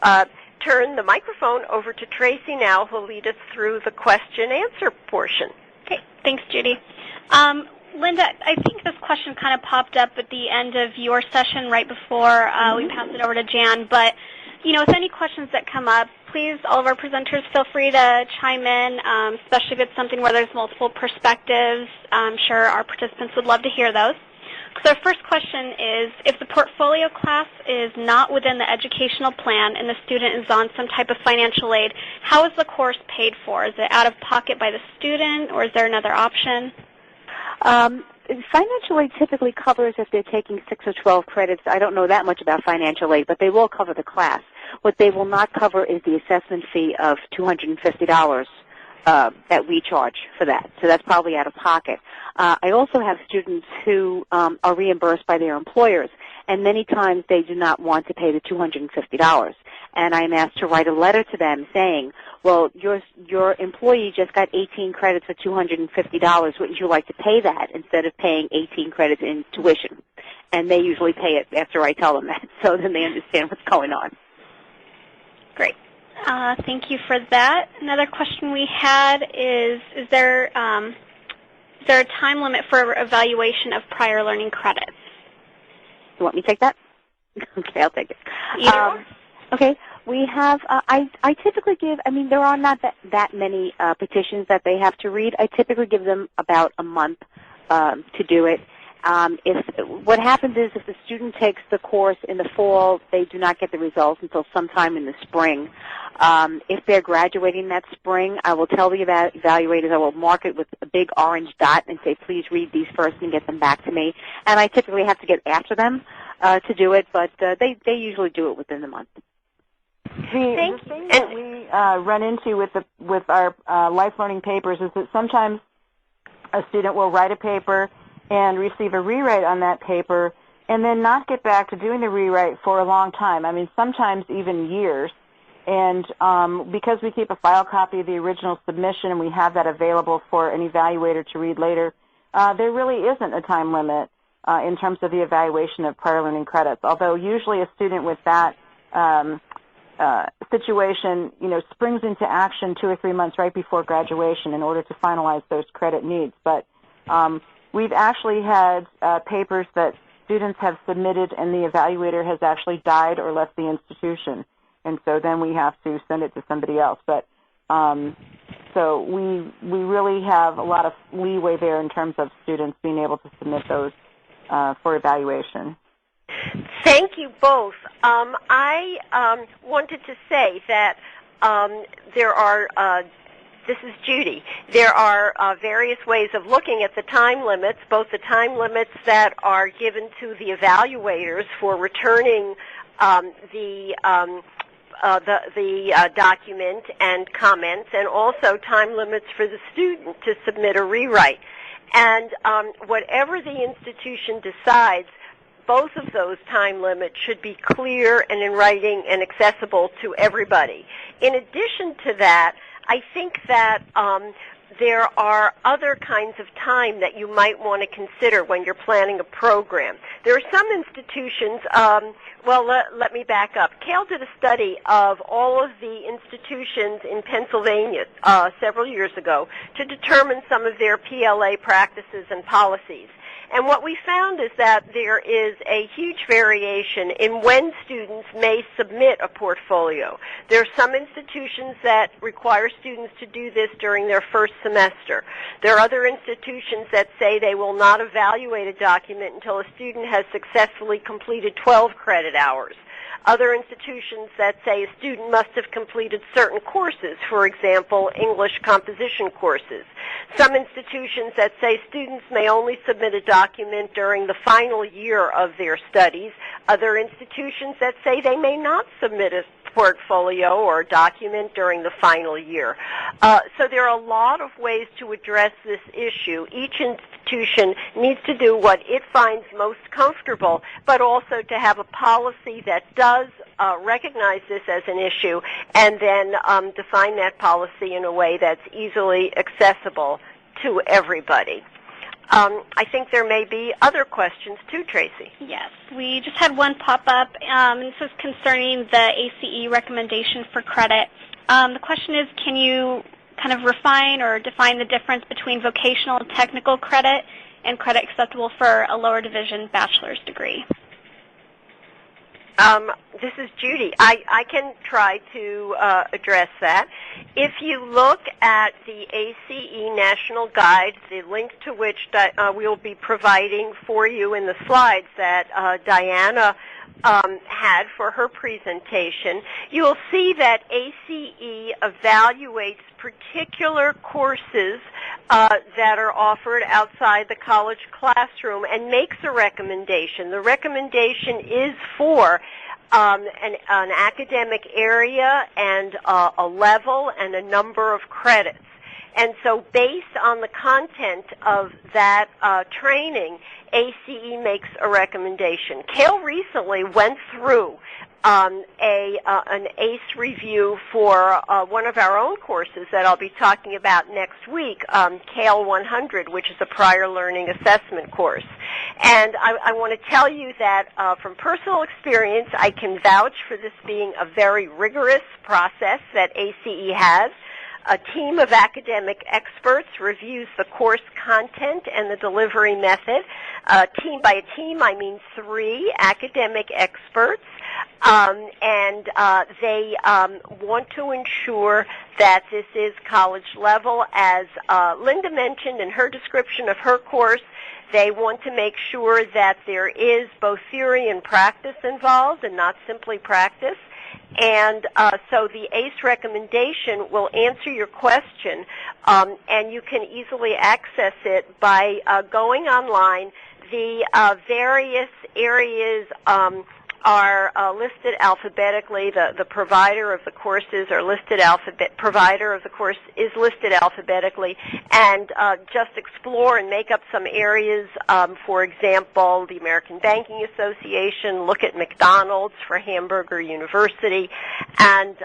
Speaker 2: turn the microphone over to Tracy now, who will lead us through the question-answer portion.
Speaker 1: Okay, thanks, Judy. Linda, I think this question kind of popped up at the end of your session right before we passed it over to Jan. But, you know, with any questions that come up, please, all of our presenters, feel free to chime in, especially if it's something where there's multiple perspectives. I'm sure our participants would love to hear those. So our first question is, if the portfolio class is not within the educational plan and the student is on some type of financial aid, how is the course paid for? Is it out of pocket by the student, or is there another option?
Speaker 4: Financial aid typically covers if they're taking 6 or 12 credits. I don't know that much about financial aid, but they will cover the class. What they will not cover is the assessment fee of $250 that we charge for that. So that's probably out of pocket. I also have students who are reimbursed by their employers, and many times they do not want to pay the $250. And I'm asked to write a letter to them saying, well, your employee just got 18 credits for $250. Wouldn't you like to pay that instead of paying 18 credits in tuition? And they usually pay it after I tell them that, so then they understand what's going on.
Speaker 1: Great. Thank you for that. Another question we had is there a time limit for evaluation of prior learning credits?
Speaker 4: You want me to take that? Okay, I'll take it.
Speaker 1: Either
Speaker 4: okay, we have, I typically give, I mean, there are not that many petitions that they have to read. I typically give them about a month to do it. What happens is if the student takes the course in the fall, they do not get the results until sometime in the spring. If they're graduating that spring, I will tell the evaluators, I will mark it with a big orange dot and say, please read these first and get them back to me. And I typically have to get after them to do it, but they usually do it within the month.
Speaker 5: The thing that we run into with our life learning papers is that sometimes a student will write a paper and receive a rewrite on that paper and then not get back to doing the rewrite for a long time. I mean, sometimes even years. And because we keep a file copy of the original submission and we have that available for an evaluator to read later, there really isn't a time limit in terms of the evaluation of prior learning credits, although usually a student with that situation, springs into action 2 or 3 months right before graduation in order to finalize those credit needs. But we've actually had papers that students have submitted and the evaluator has actually died or left the institution, and so then we have to send it to somebody else. But so we really have a lot of leeway there in terms of students being able to submit those for evaluation.
Speaker 2: Thank you both. I wanted to say that there are, this is Judy, there are various ways of looking at the time limits, both the time limits that are given to the evaluators for returning the document and comments, and also time limits for the student to submit a rewrite. And whatever the institution decides, both of those time limits should be clear and in writing and accessible to everybody. In addition to that, I think that there are other kinds of time that you might want to consider when you're planning a program. There are some institutions, let me back up. Cale did a study of all of the institutions in Pennsylvania several years ago to determine some of their PLA practices and policies. And what we found is that there is a huge variation in when students may submit a portfolio. There are some institutions that require students to do this during their first semester. There are other institutions that say they will not evaluate a document until a student has successfully completed 12 credit hours. Other institutions that say a student must have completed certain courses, for example, English composition courses. Some institutions that say students may only submit a document during the final year of their studies. Other institutions that say they may not submit a portfolio or a document during the final year. So there are a lot of ways to address this issue. Each institution needs to do what it finds most comfortable, but also to have a policy that does recognize this as an issue and then define that policy in a way that's easily accessible to everybody. I think there may be other questions too, Tracy.
Speaker 1: Yes, we just had one pop up. This is concerning the ACE recommendation for credit. The question is, can you kind of refine or define the difference between vocational and technical credit and credit acceptable for a lower division bachelor's degree?
Speaker 2: This is Judy. I can try to address that. If you look at the ACE National Guide, the link to which we will be providing for you in the slides that Diana had for her presentation, you will see that ACE evaluates particular courses that are offered outside the college classroom and makes a recommendation. The recommendation is for an academic area and a level and a number of credits. And so based on the content of that training, ACE makes a recommendation. Cale recently went through an ACE review for one of our own courses that I'll be talking about next week, Cale 100, which is a prior learning assessment course. And I want to tell you that from personal experience, I can vouch for this being a very rigorous process that ACE has. A team of academic experts reviews the course content and the delivery method. Team by a team, I mean 3 academic experts, and they want to ensure that this is college level. As Linda mentioned in her description of her course, they want to make sure that there is both theory and practice involved and not simply practice. And so the ACE recommendation will answer your question, and you can easily access it by going online. The various areas are listed alphabetically. The provider of the courses are listed provider of the course is listed alphabetically, and just explore and make up some areas. For example, the American Banking Association. Look at McDonald's for Hamburger University, and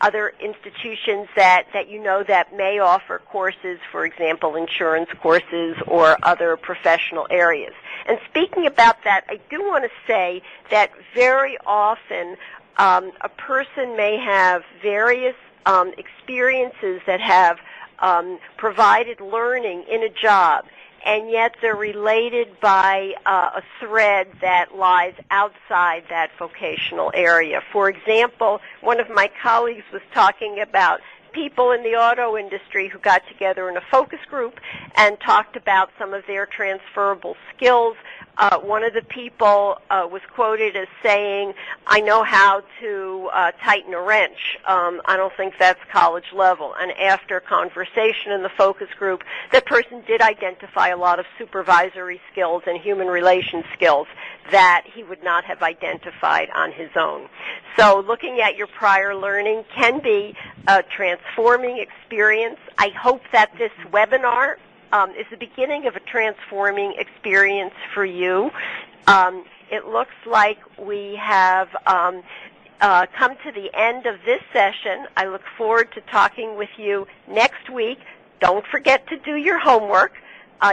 Speaker 2: other institutions that you know that may offer courses, for example, insurance courses or other professional areas. And speaking about that, I do want to say that very often a person may have various experiences that have provided learning in a job, and yet they're related by a thread that lies outside that vocational area. For example, one of my colleagues was talking about people in the auto industry who got together in a focus group and talked about some of their transferable skills. One of the people was quoted as saying, "I know how to tighten a wrench. I don't think that's college level." And after conversation in the focus group, that person did identify a lot of supervisory skills and human relations skills that he would not have identified on his own. So looking at your prior learning can be a transforming experience. I hope that this webinar is the beginning of a transforming experience for you. It looks like we have come to the end of this session. I look forward to talking with you next week. Don't forget to do your homework.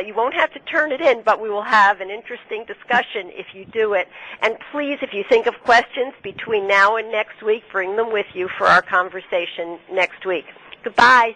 Speaker 2: You won't have to turn it in, but we will have an interesting discussion if you do it. And please, if you think of questions between now and next week, bring them with you for our conversation next week. Goodbye.